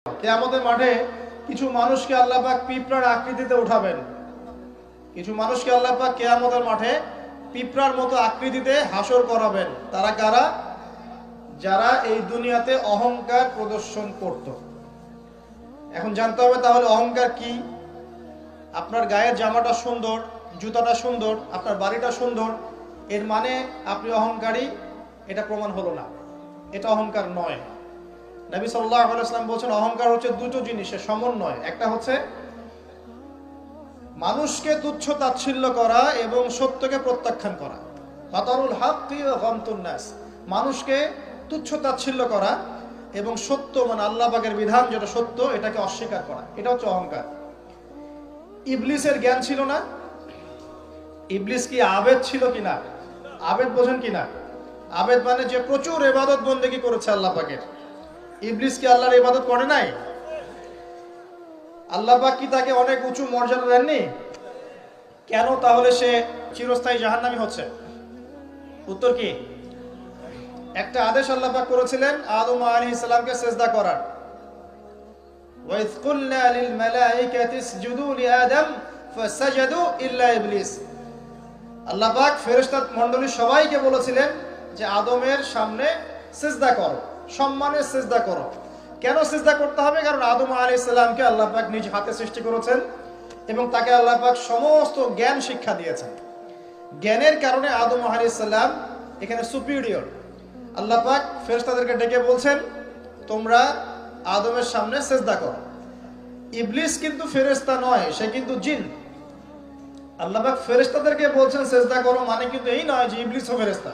কিয়ামতের মাঠে কিছু মানুষকে আল্লাহ পাক পিঁপড়ার আকৃতিতে উঠাবেন। কিছু মানুষকে আল্লাহ পাক কিয়ামতের মাঠে পিঁপড়ার মতো আকৃতিতে হাসর করাবেন। তারা কারা? যারা এই দুনিয়াতে অহংকার প্রদর্শন করত। এখন জানতে হবে তাহলে অহংকার কি। আপনার গায়ের জামাটা সুন্দর, জুতাটা সুন্দর, আপনার বাড়িটা সুন্দর, এর মানে আপনি অহংকারী, এটা প্রমাণ হলো না, এটা অহংকার নয়। নবী সাল্লাল্লাহু আলাইহি ওয়াসাল্লাম বলেছেন অহংকার হচ্ছে দুটো জিনিসের সমন্বয়। একটা হচ্ছে মানুষকে তুচ্ছ তাচ্ছিল্য করা এবং সত্যকে প্রত্যাখ্যান করা। বাতারুল হাক্কি ওয়া গামতুন নাস, মানুষকে তুচ্ছ তাচ্ছিল্য করা এবং সত্য মানে আল্লাহ পাকের বিধান যেটা সত্য এটাকে অস্বীকার করা, এটা হচ্ছে অহংকার। ইবলিসের জ্ঞান ছিল না? ইবলিস কি আবেদ ছিল কিনা? আবেদ বোঝেন কিনা? আবেদ মানে যে প্রচুর ইবাদত বন্দেগী করেছে আল্লাহ পাকের। ইবলিস কি আল্লাহর ইবাদত করে নাই? আল্লাহ পাক কি তাকে অনেক উঁচু মর্যাদা দেননি? কেন তাহলে সে চিরস্থায়ী জাহান্নামী হচ্ছে? উত্তর কি? একটা আদেশ আল্লাহ পাক করেছিলেন আদম আলাইহিস সালামকে সিজদা করার। ওয়া ইয কুলনা লিল মালাইকাতি ইসজুদু লিআদম ফাসাজাদু ইল্লা ইবলিস। আল্লাহ পাক ফেরেশতা মণ্ডলী সবাইকে বলেছিলেন যে আদমের সামনে সিজদা করো, সম্মানের সিজদা করো। কেন সিজদা করতে হবে? কারণ আদম আলাইহিস সালামকে আল্লাহ পাক নিজ হাতে সৃষ্টি করেছেন এবং তাকে আল্লাহ পাক সমস্ত জ্ঞান শিক্ষা দিয়েছেন। জ্ঞানের কারণে আদম আলাইহিস সালাম এখানে সুপিরিয়র। আল্লাহ পাক ফেরেশতাদেরকে ডেকে বলছেন তোমরা আদমের সামনে সিজদা করো। ইবলিস কিন্তু ফেরেশতা নয়, সে কিন্তু জিন। আল্লাহ পাক ফেরেশতাদেরকে বলছেন সিজদা করো, মানে কিন্তু এই নয় যে ইবলিসও ফেরেশতা।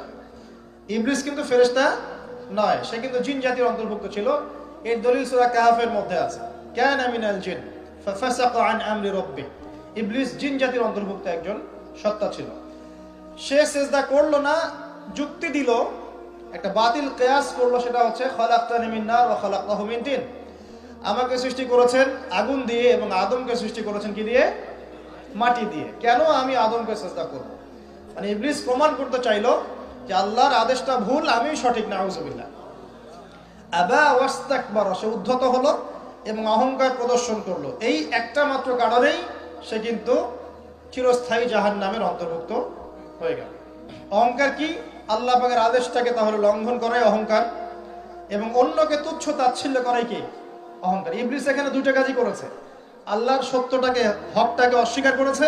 ইবলিস কিন্তু ফেরেশতা নয়, সে কিন্তু জিন জাতির অন্তর্ভুক্ত ছিল। এর দলিল সূরা কাহফের মধ্যে আছে, কানা মিনাল জিন ফাফাসাকা আন আমরি রাব্বি। ইবলিস জিন জাতির অন্তর্ভুক্ত একজন সত্তা ছিল। সে সিজদা করলো না, যুক্তি দিল, একটা বাতিল কিয়াস করলো, সেটা হচ্ছে খালাকতানি মিন নার ওয়া খালাকতাহু মিন তিন। আমাকে সৃষ্টি করেছেন আগুন দিয়ে এবং আদমকে সৃষ্টি করেছেন কি দিয়ে? মাটি দিয়ে। কেন আমি আদমকে সিজদা করব? মানে ইবলিস প্রমাণ করতে চাইলো যে আল্লাহর আদেশটা ভুল, আমি সঠিক। নাউযুবিল্লাহ। আবা ওয়াস্তাকবারা, সে উদ্ধত হলো এবং অহংকার প্রদর্শন করলো। এই একটা মাত্র কারণেই সে কিন্তু চিরস্থায়ী জাহান্নামের অন্তর্ভুক্ত হয়ে গেল। অহংকার কি? আল্লাহ পাকের আদেশটাকে তাহলে লঙ্ঘন করাই অহংকার এবং অন্যকে তুচ্ছ তাচ্ছিল্য করাই কি? অহংকার। ইবলিস এখানে দুটো কাজই করেছে, আল্লাহর সত্যটাকে, হকটাকে অস্বীকার করেছে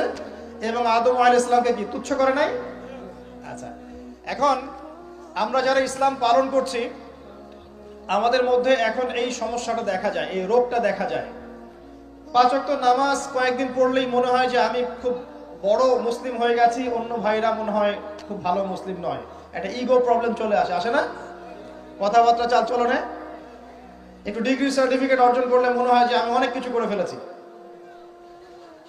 এবং আদম আলাইহিস সালামকে কি তুচ্ছ করে নাই? আচ্ছা, এখন আমরা যারা ইসলাম পালন করছি আমাদের মধ্যে এখন এই সমস্যাটা দেখা যায়, এই রোগটা দেখা যায়। 5 ওয়াক্ত নামাজ কয়েকদিন পড়লেই মনে হয় যে আমি খুব বড় মুসলিম হয়ে গেছি, অন্য ভাইরা মনে হয় খুব ভালো মুসলিম নয়। একটা ইগো প্রবলেম চলে আসে, আসে না? কথাবার্তা চালচলনে একটু ডিগ্রি সার্টিফিকেট অর্জন করলে মনে হয় যে আমি অনেক কিছু করে ফেলেছি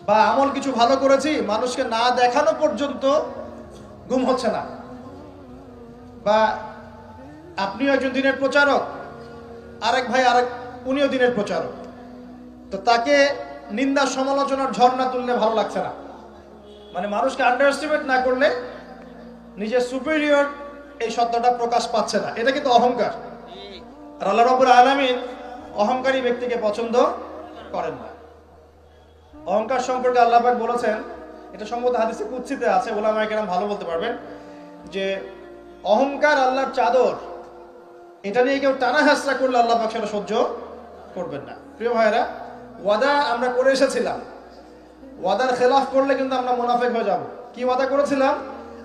বা আমল কিছু ভালো করেছি, মানুষকে না দেখানো পর্যন্ত ঘুম হচ্ছে না। বা আপনিও একজন দিনের প্রচারক, আরেক ভাই উনিও দিনের প্রচারক, তো তাকে নিন্দা সমালোচনার ঝর্ণা তুললে ভালো লাগছে না। মানে মানুষকে আন্ডার এস্টিমেট না করলে নিজের সুপিরিয়র এই সত্যটা প্রকাশ পাচ্ছে না, এটা কিন্তু অহংকার। আর আল্লাহ রাব্বুল আলামিন অহংকারী ব্যক্তিকে পছন্দ করেন না। অহংকার সম্পর্কে আল্লাহ পাক বলেছেন, এটা সম্ভবত হাদিসে কুদসিতে আছে, উলামায়ে কেরাম ভালো বলতে পারবেন, যে অহংকার আল্লাহর চাদর, এটা নিয়ে কেউ টানা হাসরা করলে আল্লাহ পাক সেটা সহ্য করবেন না। প্রিয় ভাইরা, ওয়াদা আমরা করে এসেছিলাম, ওয়াদার খেলাফ করলে কিন্তু আমরা মুনাফিক হয়ে যাব। কি ওয়াদা করেছিলাম?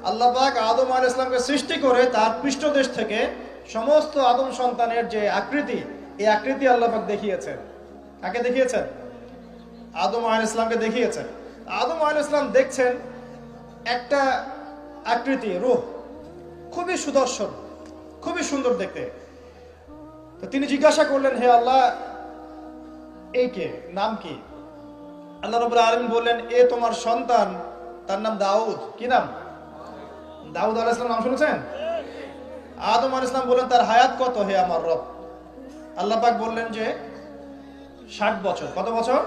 আল্লাহ পাক আদম আলাইহিস সালামকে সৃষ্টি করে তার পৃষ্ঠদেশ থেকে সমস্ত আদম সন্তানের যে আকৃতি, এই আকৃতি আল্লাহ পাক দেখিয়েছেন। কাকে দেখিয়েছেন? আদম আলাইহিস সালামকে দেখিয়েছেন। আদম আলাইহিস সালাম দেখছেন একটা আকৃতি, রূহ, খুবই সুদর্শন, খুবই সুন্দর দেখতে। তো তিনি জিজ্ঞাসা করলেন, হে আল্লাহ, এই কে? নাম কি? আল্লাহ রাব্বুল আলামিন বললেন, এ তোমার সন্তান, তার নাম দাউদ। কি নাম? দাউদ আলাইহিস সালাম নাম শুনেছেন? আদম আলাইহিস সালাম বললেন, তার হায়াত কত হে আমার রব? আল্লাহ পাক বললেন যে 60 বছর। কত বছর?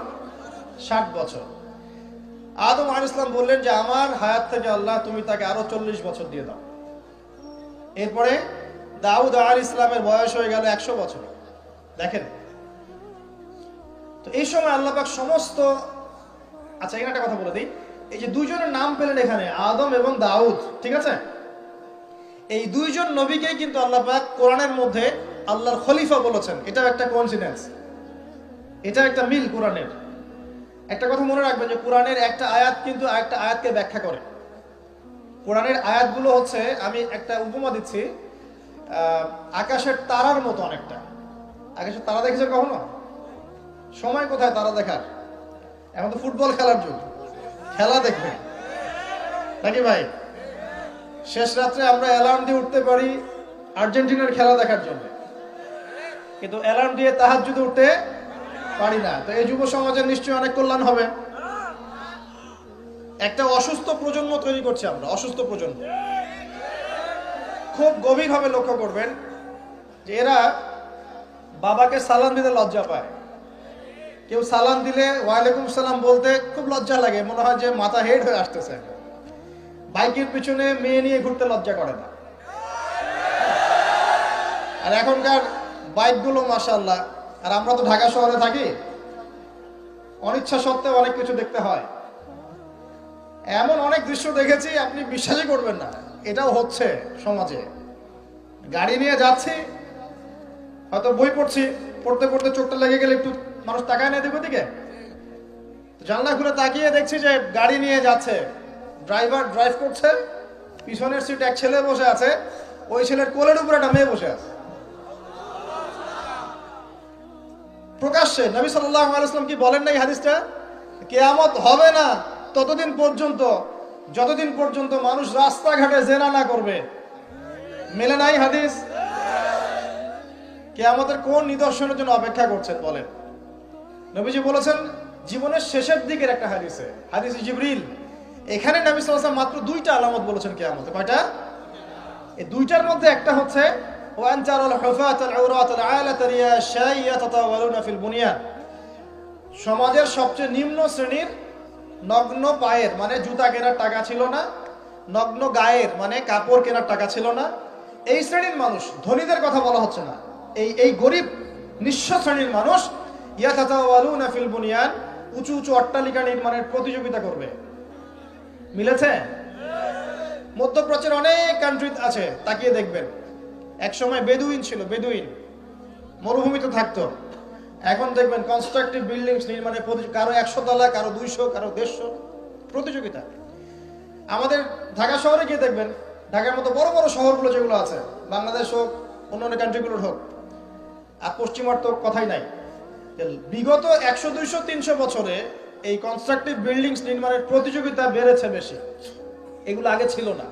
60 বছর। আদম আলাইহিস সালাম বললেন যে আমার হায়াত থেকে আল্লাহ তুমি তাকে আরো 40 বছর দিয়ে দাও। এরপরে দাউদ আলাইহিস সালামের বয়স হয়ে গেল 100 বছর। দেখেন তো এই সময় আল্লাহ পাক সমস্ত, আচ্ছা এখানে একটা কথা বলে দিই, এই যে দুইজনের নাম পেলেন এখানে, আদম এবং দাউদ, ঠিক আছে, এই দুইজন নবীকেই কিন্তু আল্লাহ পাক কোরআনের মধ্যে আল্লাহর খলিফা বলেছেন। এটাও একটা কোইন্সিডেন্স, এটা একটা মিল কোরআনের। একটা কথা মনে রাখবেন যে কোরআনের একটা আয়াত কিন্তু আরেকটা আয়াতকে ব্যাখ্যা করে। কোরআনের আয়াতগুলো হচ্ছে, আমি একটা উপমা দিচ্ছি, আকাশের তারার মতো অনেকটা। আকাশের তারা দেখেছেন কখনো? সময় কোথায় তারা দেখার? এখন তো ফুটবল খেলার যুগ, খেলা দেখবে নাকি ভাই? শেষ রাত্রে আমরা অ্যালার্ম দিয়ে উঠতে পারি আর্জেন্টিনার খেলা দেখার জন্য, কিন্তু অ্যালার্ম দিয়ে তাহাজ্জুদে উঠতে পারি না। তো এই যুব সমাজের নিশ্চয়ই অনেক কল্যাণ হবে। একটা অসুস্থ প্রজন্ম তৈরি করছি আমরা, অসুস্থ প্রজন্ম। খুব গভীরভাবে লক্ষ্য করবেন যে এরা বাবাকে সালাম দিতে লজ্জা পায়। কেউ সালাম দিলে ওয়ালাইকুম সালাম বলতে খুব লজ্জা লাগে, মনে হয় যে মাথা হেড হয়ে আসতেছে। বাইকের পিছনে মেয়ে নিয়ে ঘুরতে লজ্জা করে না। আর এখনকার বাইকগুলো মাশাআল্লাহ, আর আমরা তো ঢাকা শহরে থাকি, অনিচ্ছা সত্ত্বেও অনেক কিছু দেখতে হয়। এমন অনেক দৃশ্য দেখেছি আপনি বিশ্বাসই করবেন না, এটাও হচ্ছে সমাজে। গাড়ি নিয়ে যাচ্ছি, হয়তো বই পড়ছি, পড়তে পড়তে চোখটা লেগে গেলে একটু মানুষ তাকায় না দিকে দিকে, জানলা খুলে তাকিয়ে দেখছি যে গাড়ি নিয়ে যাচ্ছে, ড্রাইভার ড্রাইভ করছে, পিছনের সিট এক ছেলে বসে আছে, ওই ছেলের কোলের উপরে একটা মেয়ে বসে আছে। প্রকাশ্যে নবী সাল্লাল্লাহু আলাইহি ওয়াসাল্লাম কি বলেন না এই হাদিসটা? কিয়ামত হবে না ততদিন পর্যন্ত যতদিন পর্যন্ত মানুষ রাস্তাঘাটে জেনা না করবে। মেলে নাই হাদিস? কিয়ামতের কোন নিদর্শনের জন্য অপেক্ষা করছেন বলেন? নবীজি বলেছেন জীবনের শেষের দিকের একটা হাদিসে, হাদিস জিবরিল, এখানে নবী সাল্লাল্লাহু আলাইহি ওয়াসাল্লাম মাত্র দুইটা আলামত বলেছেন কিয়ামতে। কয়টা? এই দুইটার মধ্যে একটা হচ্ছে ওয়ান তারাল হুফাতাল আওরাতাল আলাতা রিয়াশাই ইয়াতাতাওয়ালুনা ফিল বুনিয়ান। সমাজের সবচেয়ে নিম্ন শ্রেণীর নগ্ন পায়ের, মানে জুতা কেনার টাকা ছিল না, নগ্ন গায়ের মানে কাপড় কেনার টাকা ছিল না, এই শ্রেণীর মানুষ, ধনীদের কথা বলা হচ্ছে না, এই গরিব নিঃস্ব শ্রেণীর মানুষ ইয়াতাতাওয়ালুনা ফিল বুনিয়ান, উঁচু উঁচু অট্টালিকা নির্মাণের প্রতিযোগিতা করবে। মিলেছে? মধ্যপ্রাচ্যের অনেক কান্ট্রি আছে, তাকিয়ে দেখবেন। এক সময় বেদুইন ছিল, বেদুইন মরুভূমিতে থাকতো। এখন দেখবেন কনস্ট্রাকটিভ বিল্ডিংস নির্মাণে কারো 100 তলা, কারো 200, কারো 150 প্রতিযোগিতা। আমাদের ঢাকা শহরে গিয়ে দেখবেন, ঢাকার মতো বড় বড় শহরগুলো যেগুলো আছে, বাংলাদেশ হোক অন্যান্য কান্ট্রিগুলোর হোক, আর পশ্চিমার তো কথাই নাই, বিগত 100, 200, 300 বছরে এই কনস্ট্রাকটিভ বিল্ডিংস নির্মাণের প্রতিযোগিতা বেড়েছে বেশি, এগুলো আগে ছিল না।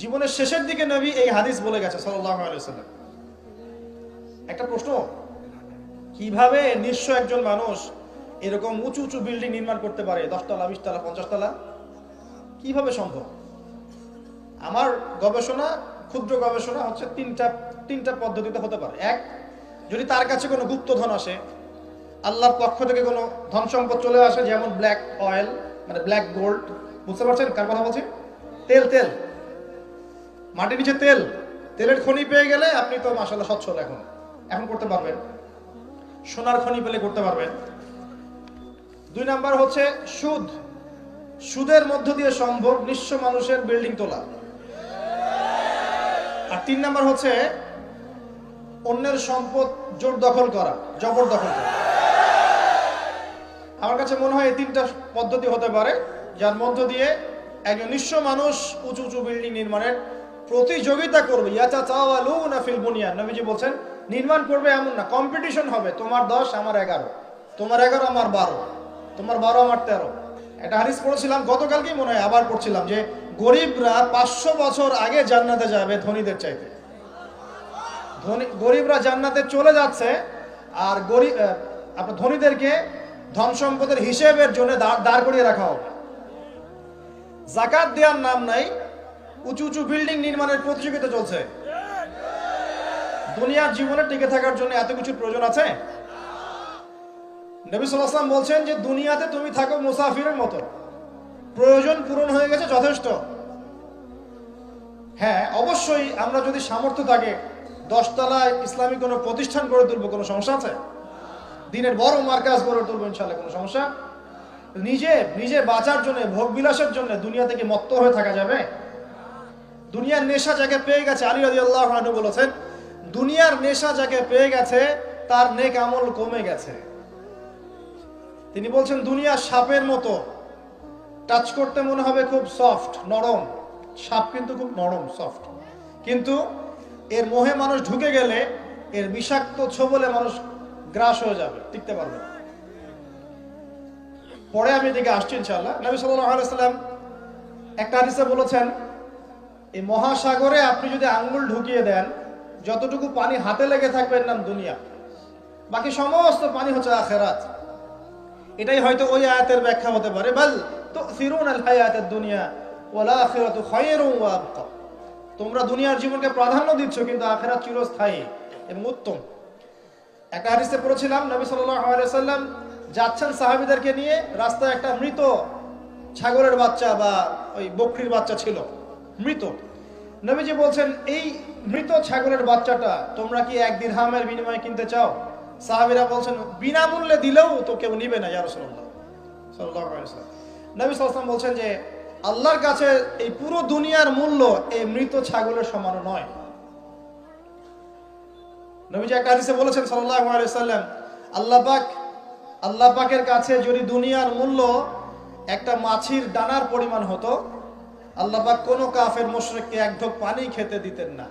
জীবনের শেষের দিকে নবী এই হাদিস বলে গেছে সাল্লাল্লাহু আলাইহি ওয়াসাল্লাম। একটা প্রশ্ন, কিভাবে নিঃস্ব একজন মানুষ এরকম উঁচু উঁচু বিল্ডিং নির্মাণ করতে পারে? 10 তলা, 20 তলা, 50 তলা, কিভাবে সম্ভব? আমার গবেষণা, ক্ষুদ্র গবেষণা হচ্ছে তিনটা পদ্ধতিতে হতে পারে। এক, যদি তার কাছে কোনো গুপ্তধন আসে, আল্লাহর পক্ষ থেকে কোনো ধন সম্পদ চলে আসে, যেমন ব্ল্যাক অয়েল মানে ব্ল্যাক গোল্ড, বুঝতে পারছেন কার কথা বলছি? তেল মাটির নিচে তেলের খনি পেয়ে গেলে আপনি তো মাশাআল্লাহ সচ্ছল এখন করতে পারবেন। সোনার খনি পেলে করতে পারবেন। 2 নাম্বার হচ্ছে সুদের মধ্য দিয়ে সম্ভব নিঃস্ব মানুষের বিল্ডিং তোলা। আর 3 নাম্বার হচ্ছে অন্যের সম্পদ জবরদখল করা। আমার কাছে মনে হয় এই 3টা পদ্ধতি হতে পারে, যার মধ্য দিয়ে একজন নিঃস্ব মানুষ উঁচু উঁচু বিল্ডিং নির্মাণের প্রতিযোগিতা করবে। ইয়াতাতাওয়ালুনা ফিল বুনিয়ান, নবীজি বলছেন নির্মাণ করবে এমন না, কম্পিটিশন হবে, তোমার 10 আমার 11, তোমার 11 আমার 12, তোমার 12 আমার 13। একটা হাদিস পড়ছিলাম গতকালকেই মনে হয়, আবার পড়ছিলাম যে গরিবরা 500 বছর আগে জান্নাতে যাবে ধনীদের চাইতে। গরিবরা জান্নাতে চলে যাচ্ছে, আর আপনার ধনীদেরকে ধন সম্পদের হিসেবের জন্য দাঁড় করিয়ে রাখা হবে। যাকাত দেওয়ার নাম নাই, উঁচু উঁচু বিল্ডিং নির্মাণের প্রতিযোগিতা চলছে। দুনিয়ার জীবনে টিকে থাকার জন্য এত কিছু প্রয়োজন আছে? নবী সাল্লাল্লাহু আলাইহি ওয়াসাল্লাম বলছেন যে দুনিয়াতে তুমি থাকো মুসাফিরের মতো, প্রয়োজন পূরণ হয়ে গেছে যথেষ্ট। হ্যাঁ, অবশ্যই আমরা যদি সামর্থ্য থাকে 10 তলায় ইসলামিক কোনো প্রতিষ্ঠান গড়ে তুলবো, কোনো সমস্যা আছে? দিনের বড় মার্কাজ গড়ে তুলবো ইনশাআল্লাহ, কোনো সমস্যা। নিজে নিজে বাঁচার জন্য, ভোগ বিলাসের জন্য দুনিয়া থেকে মত্ত হয়ে থাকা যাবে? দুনিয়ার নেশা যাকে পেয়ে গেছে, আলী রাদিয়াল্লাহু আনহু বলেছেন, দুনিয়ার নেশা যাকে পেয়ে গেছে তার নেক আমল কমে গেছে। তিনি বলছেন দুনিয়া সাপের মতো, টাচ করতে মনে হবে খুব সফট, নরম। সাপ কিন্তু খুব নরম, সফট, কিন্তু এর মোহে মানুষ ঢুকে গেলে এর বিষাক্ত ছোবলে মানুষ গ্রাস হয়ে যাবে, টিকতে পারবে না। পরে আমি এদিকে আসছি ইনশাআল্লাহ। নবী সাল্লাল্লাহু আলাইহি ওয়াসাল্লাম একটা হাদিসে বলেছেন, এই মহাসাগরে আপনি যদি আঙ্গুল ঢুকিয়ে দেন, যতটুকু পানি হাতে লেগে থাকবে এর নাম দুনিয়া, বাকি সমস্ত পানি হচ্ছে আখিরাত। এটাই হয়তো ওই আয়াতের ব্যাখ্যা হতে পারে, বাল তুসিরুনাল হায়াতাদ দুনিয়া ওয়াল আখিরাতু খায়রুন ওয়া আবকা। তোমরা দুনিয়ার জীবনকে প্রাধান্য দিচ্ছ, কিন্তু আখিরাত চিরস্থায়ী এবং উত্তম। একটা হাদিসে পড়েছিলাম, নবী সাল্লাল্লাহু আলাইহি ওয়াসাল্লাম যাচ্ছেন সাহাবীদেরকে নিয়ে, রাস্তায় একটা মৃত ছাগলের বাচ্চা বা ওই বকরির বাচ্চা ছিল, মৃত। নবীজি বলছেন, এই মৃত ছাগলের বাচ্চাটা তোমরা কি 1 দিরহামের বিনিময়ে কিনতে চাও? সাহাবীরা বলছেন, বিনামূল্যে দিলেও তো কেউ নিবে না ইয়া রাসূলুল্লাহ সাল্লাল্লাহু আলাইহি ওয়াসাল্লাম। নবী সাল্লাল্লাহু আলাইহি ওয়াসাল্লাম বলছেন যে আল্লাহর কাছে এই পুরো দুনিয়ার মূল্য এই মৃত ছাগলের সমান নয়। নবীজি একটা হাদিসে বলেছেন সাল্লাল্লাহু আলাইহি ওয়াসাল্লাম, আল্লাহ পাকের কাছে যদি দুনিয়ার মূল্য একটা মাছির দানার পরিমাণ হতো, আল্লাহ পাক কোন কাফের মুশরিককে এক ঢোক পানি খেতে দিতেন না।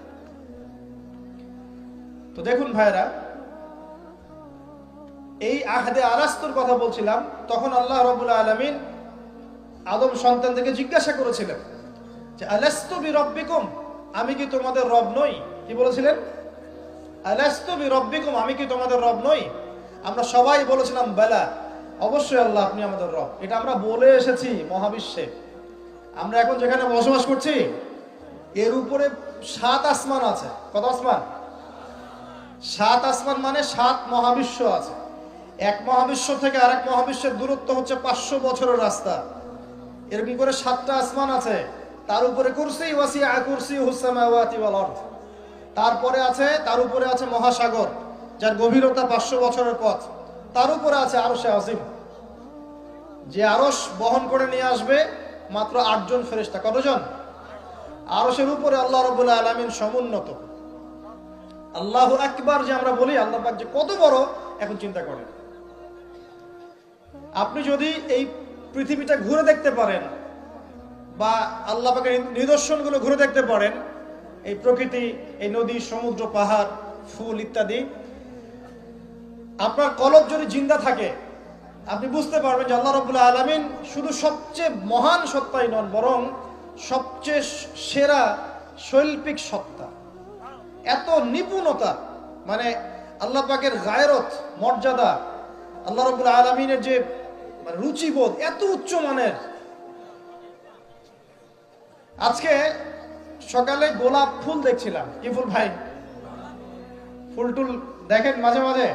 তো দেখুন ভাইরা, এই আহদে আরাস্তুর কথা বলছিলাম, তখন আল্লাহ রাব্বুল আলামিন আদম সন্তানদেরকে জিজ্ঞাসা করেছিলেন যে আলাস্তু বিরব্বিকুম, আমি কি তোমাদের রব নই? কি বলেছিলেন? আলাস্তু বিরব্বিকুম, আমি কি তোমাদের রব নই? আমরা সবাই বলেছিলাম বেলা, অবশ্যই আল্লাহ আপনি আমাদের রব। এটা আমরা বলে এসেছি মহাবিশ্বে। আমরা এখন যেখানে বসবাস করছি এর উপরে 7 আসমান আছে। কত আসমান? 7 আসমান মানে 7 মহাবিশ্ব আছে। এক মহাবিশ্ব থেকে আরেক মহাবিশ্বের দূরত্ব হচ্ছে 500 বছরের রাস্তা। এরকম করে 7টা আসমান আছে। তার উপরে কুরসি, ওয়াসিআ কুরসিয়ুহুস সামাওয়াতি ওয়াল আরদ। তারপরে আছে, তার উপরে আছে মহাসাগর, যার গভীরতা 500 বছরের পথ। তার উপরে আছে আরশে আজিম, যে আরশ বহন করে নিয়ে আসবে মাত্র 8 জন ফেরেশতা। কতজন? আরশের উপরে আল্লাহ রাব্বুল আলামিন সমুন্নত। আল্লাহু আকবার যে আমরা বলি, আল্লাহ পাক যে কত বড় এখন চিন্তা করেন। আপনি যদি এই পৃথিবীটা ঘুরে দেখতে পারেন বা আল্লাহ পাকের নিদর্শনগুলো ঘুরে দেখতে পারেন, এই প্রকৃতি, এই নদী, সমুদ্র, পাহাড়, ফুল ইত্যাদি, আপনার কলব যদি জিন্দা থাকে আপনি বুঝতে পারবেন যে আল্লাহ রাব্বুল আলামিন শুধু সবচেয়ে মহান সত্তাই নন, বরং সবচেয়ে সেরা শৈল্পিক সত্তা। এত নিপুণতা, মানে আল্লাহ পাকের গায়রত, মর্যাদা, আল্লাহ রাব্বুল আলামিনের যে রুচিবোধ এত উচ্চ মানের। আজকে সকালে গোলাপ ফুল দেখছিলাম। কি ফুল ভাই? ফুল টুল দেখেন মাঝে মাঝে?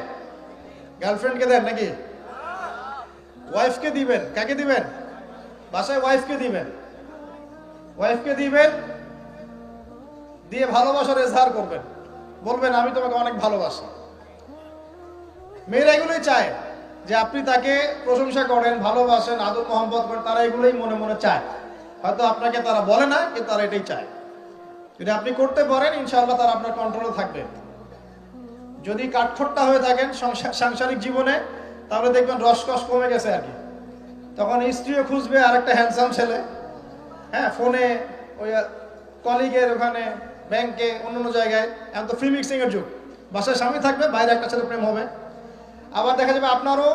গার্লফ্রেন্ডকে দেন নাকি? ওয়াইফকে দিবেন? কাকে দিবেন? বাসায় ওয়াইফকে দিবেন। ওয়াইফকে দিবেন, দিয়ে ভালোবাসার এজহার করবেন, বলবেন আমি তোমাকে অনেক ভালোবাসি। মেয়েরা এগুলোই চায় যে আপনি তাকে প্রশংসা করেন, ভালোবাসেন, আদর মোহাম্মত করেন। তারা এগুলোই মনে মনে চায়। হয়তো আপনাকে তারা বলে না, কিন্তু তারা এটাই চায়। যদি আপনি করতে পারেন ইনশাআল্লাহ তারা আপনার কন্ট্রোলে থাকবে। যদি কাঠখোট্টা হয়ে থাকেন সাংসারিক জীবনে, তাহলে দেখবেন রসকস কমে গেছে আর কি। তখন স্ত্রীও খুঁজবে আর একটা হ্যান্ডসাম ছেলে, হ্যাঁ, ফোনে, ওই কলিগের ওখানে, ব্যাংকে, অন্য জায়গায়। এখন তো ফ্রি মিক্সিং এর যুগ। বাসায় স্বামী থাকবে, বাইরে একটা ছেলে প্রেম হবে। আবার দেখা যাবে আপনারও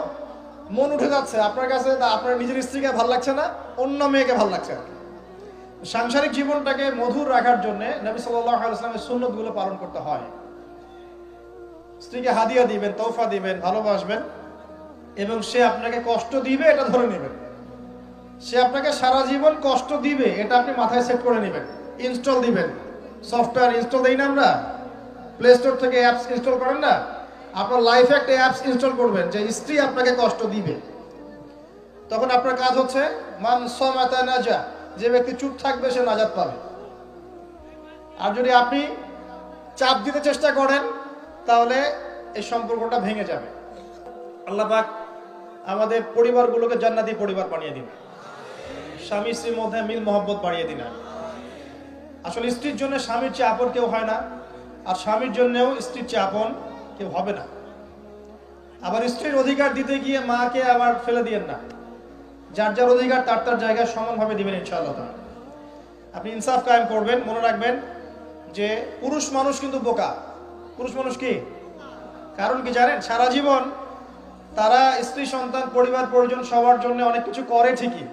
মন উঠে যাচ্ছে, আপনার কাছে আপনার নিজের স্ত্রীকে ভালো লাগছে না, অন্য মেয়েকে ভালো লাগছে। সাংসারিক জীবনটাকে মধুর রাখার জন্য নবী সাল্লাল্লাহু আলাইহি ওয়াসাল্লামের সুন্নতগুলো পালন করতে হয়। স্ত্রীকে হাদিয়া দিবেন, তোহফা দিবেন, ভালোবাসবেন, এবং সে আপনাকে কষ্ট দিবে এটা ধরে নেবেন। সে আপনাকে সারা জীবন কষ্ট দিবে এটা আপনি মাথায় সেট করে নেবেন। ইনস্টল দিবেন, সফটওয়্যার ইনস্টল দেই না আমরা, প্লে স্টোর থেকে অ্যাপস ইনস্টল করেন না? আপনার লাইফে একটা অ্যাপস ইনস্টল করবেন যে স্ত্রী আপনাকে কষ্ট দিবে। তখন আপনার কাজ হচ্ছে মান সামাতা নাজা, যে ব্যক্তি চুপ থাকবে সে নাজাত পাবে। আর যদি আপনি চাপ দিতে চেষ্টা করেন তাহলে এই সম্পর্কটা ভেঙে যাবে। আল্লাহ পাক আমাদের পরিবারগুলোকে জান্নাতি পরিবার বানিয়ে দিন, স্বামী স্ত্রীর মধ্যে মিল মহব্বত বাড়িয়ে দিন। আসলে স্ত্রীর জন্য স্বামীর চেয়ে আপন কেউ হয় না, আর স্বামীর জন্যও স্ত্রীর চেয়ে আপন কেউ হবে না। আবার স্ত্রীর অধিকার দিতে গিয়ে মাকে আবার ফেলে দিয়েন না, যার যার অধিকার তার তার জায়গায় সমানভাবে দিবেন ইনশাআল্লাহ। আপনি ইনসাফ কায়েম করবেন। মনে রাখবেন যে পুরুষ মানুষ কিন্তু বোকা। পুরুষ মানুষ কি কারণ কি জানেন? সারা জীবন তারা স্ত্রী সন্তান পরিবার পরিজন সবার জন্য অনেক কিছু করে ঠিকই,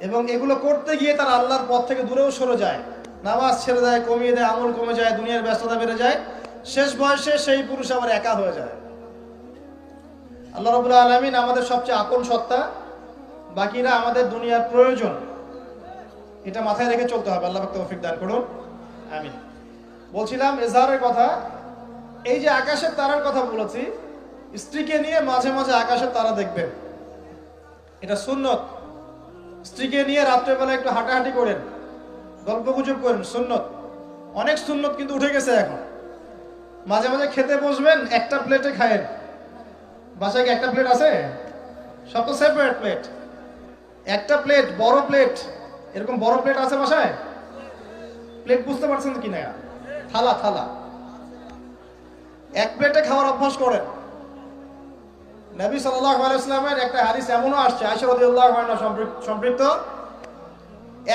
এবং এগুলো করতে গিয়ে তারা আল্লাহর পথ থেকে দূরেও সরে যায়, নামাজ ছেড়ে দেয়, কমিয়ে দেয়, আমল কমে যায়, দুনিয়ার ব্যস্ততা বেড়ে যায়, শেষ বয়সে সেই পুরুষ আবার একা হয়ে যায়। আল্লাহ রাব্বুল আলামিন আমাদের সবচেয়ে আপন সত্তা, বাকিরা আমাদের দুনিয়ার প্রয়োজন। এটা মাথায় রেখে চলতে হবে। আল্লাহ পাক তৌফিক দান করুন, আমিন। বলছিলাম এজাহারের কথা। এই যে আকাশের তারার কথা বলেছি, স্ত্রীকে নিয়ে মাঝে মাঝে আকাশের তারা দেখবেন, এটা সুন্নত। স্ত্রীকে নিয়ে রাত্রেবেলা একটু হাঁটাহাঁটি করেন, গল্প গুজব করেন, সুন্নত। অনেক সুন্নত কিন্তু উঠে গেছে এখন। মাঝে মাঝে খেতে বসবেন, একটা প্লেটে খায়েন। বাসায় কি একটা প্লেট আছে? সব তো সেপারেট প্লেট। একটা প্লেট, বড় প্লেট, এরকম বড় প্লেট আছে বাসায়? প্লেট বুঝতে পারছেন কি না? থালা থালা, এক প্লেটে খাওয়ার অভ্যাস করেন। নবী সাল্লাল্লাহু আলাইহি ওয়াসাল্লামের একটা হাদিস এমনও আসছে, আয়েশা রাদিয়াল্লাহু আনহা সম্পৃক্ত,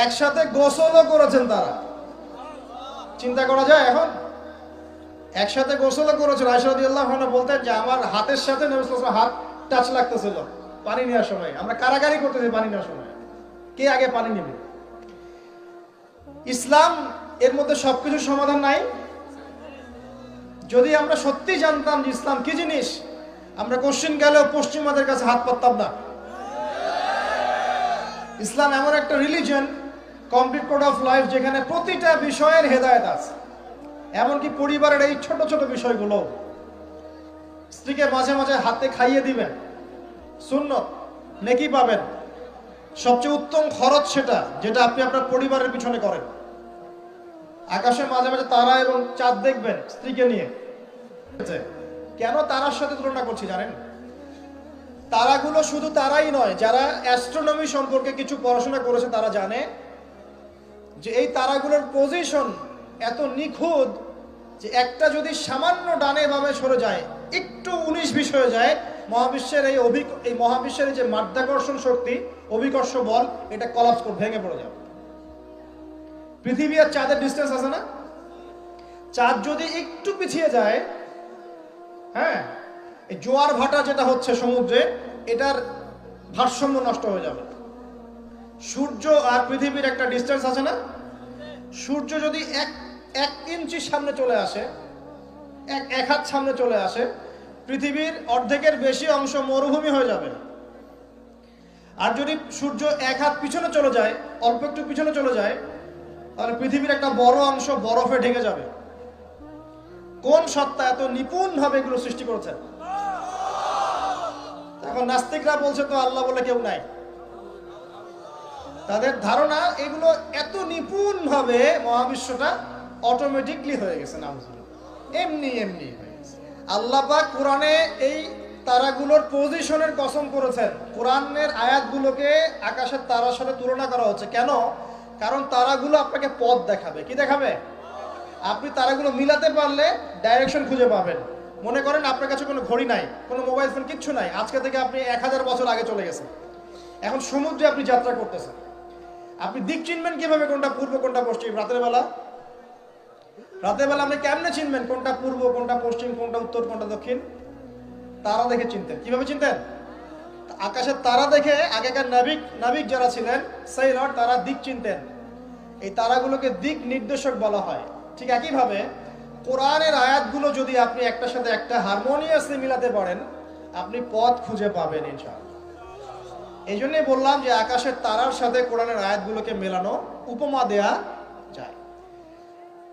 একসাথে গোসলও করেছেন তারা। চিন্তা করা যায় এখন? একসাথে গোসলও করেছেন। আয়েশা রাদিয়াল্লাহু আনহা বলতেন যে আমার হাতের সাথে নবী সাল্লাল্লাহু আলাইহি ওয়াসাল্লাম হাত টাচ লাগতেছিল পানি নেওয়ার সময়। আমরা কারাগারি করতেছি পানি নেওয়ার সময়, কে আগে পানি নেবে। ইসলাম এর মধ্যে সবকিছু সমাধান নাই। যদি আমরা সত্যি জানতাম যে ইসলাম কি জিনিস, আমরা কোশ্চিন গেলেও পশ্চিমাদের কাছে হাত পাততাম না। ইসলাম এমন একটা religion, complete code of life, যেখানে প্রতিটা বিষয়ের হেদায়েত আছে, এমনকি পরিবারের এই ছোট ছোট বিষয়গুলো। স্ত্রীকে মাঝে মাঝে হাতে খাইয়ে দিবেন, সুন্নত, নেকি পাবেন। সবচেয়ে উত্তম খরচ সেটা, যেটা আপনি আপনার পরিবারের পিছনে করেন। আকাশে মাঝে মাঝে তারা এবং চাঁদ দেখবেন স্ত্রীকে নিয়ে। কেন তারার সাথে তুলনা করছি জানেন? তারাগুলো শুধু তারাই নয়, যারা অ্যাস্ট্রোনমি সম্পর্কে কিছু পড়াশোনা করেছে তারা জানে যে এই তারাগুলোর পজিশন এত নিখুঁত যে একটা যদি সামান্য ডানে বামে সরে যায়, একটু 19-20 হয়ে যায়, মহাবিশ্বের এই মহাবিশ্বের যে মাধ্যাকর্ষণ শক্তি, অভিকর্ষ বল, এটা কলাপস করে ভেঙে পড়ে যাবে। পৃথিবী আর চাঁদের ডিস্টেন্স আছে না? চাঁদ যদি একটু পিছিয়ে যায়, হ্যাঁ, এই জোয়ার ভাটা যেটা হচ্ছে সমুদ্রে, এটার ভারসাম্য নষ্ট হয়ে যাবে। সূর্য আর পৃথিবীর একটা ডিস্টেন্স আছে না? সূর্য যদি এক ইঞ্চি সামনে চলে আসে, এক হাত সামনে চলে আসে, পৃথিবীর অর্ধেকের বেশি অংশ মরুভূমি হয়ে যাবে। আর যদি সূর্য এক হাত পিছনে চলে যায়, অল্প একটু পিছনে চলে যায়, তাহলে পৃথিবীর একটা বড় অংশ বরফে ঢেকে যাবে। কোন সত্তা এত নিপুণ ভাবে এগুলো সৃষ্টি করেছে? এখন নাস্তিকরা বলছে তো আল্লাহ বলে কেউ নাই। তাদের ধারণা এগুলো এত নিপুণ ভাবে মহাবিশ্বটা অটোমেটিকলি হয়ে গেছে, এমনি এমনি হয়ে গেছে। আল্লাহ পাক কোরআনে এই তারাগুলোর পজিশনের কসম করেছেন। কোরআনের আয়াতগুলোকে আকাশের তারার সাথে তুলনা করা হচ্ছে। কেন? কারণ তারাগুলো আপনাকে পথ দেখাবে। কি দেখাবে? আপনি তারাগুলো মিলাতে পারলে ডাইরেকশন খুঁজে পাবেন। মনে করেন আপনার কাছে কোনো ঘড়ি নাই, কোনো মোবাইল ফোন, কিচ্ছু নাই, আজকে থেকে আপনি 1000 বছর আগে চলে গেছেন। এখন সমুদ্রে আপনি যাত্রা করতেছেন, আপনি দিক চিনবেন কিভাবে? কোনটা পূর্ব কোনটা পশ্চিম? রাতের বেলা আপনি কেমনে চিনবেন কোনটা পূর্ব কোনটা পশ্চিম, কোনটা উত্তর কোনটা দক্ষিণ? তারা দেখে চিনতেন। কিভাবে চিনতেন? আকাশের তারা দেখে আগেকার নাবিক যারা ছিলেন, সেইলর, তারা দিক চিনতেন। এই তারাগুলোকে দিক নির্দেশক বলা হয়। ঠিক একইভাবে কোরআনের আয়াতগুলো যদি আপনি একটার সাথে একটা হারমোনিয়াসলি মিলাতে পারেন, আপনি পথ খুঁজে পাবেন ইনশাআল্লাহ। এই জন্যই বললাম যে আকাশের তারার সাথে কোরআনের আয়াতগুলোকে মেলানো, উপমা দেয়া যায়।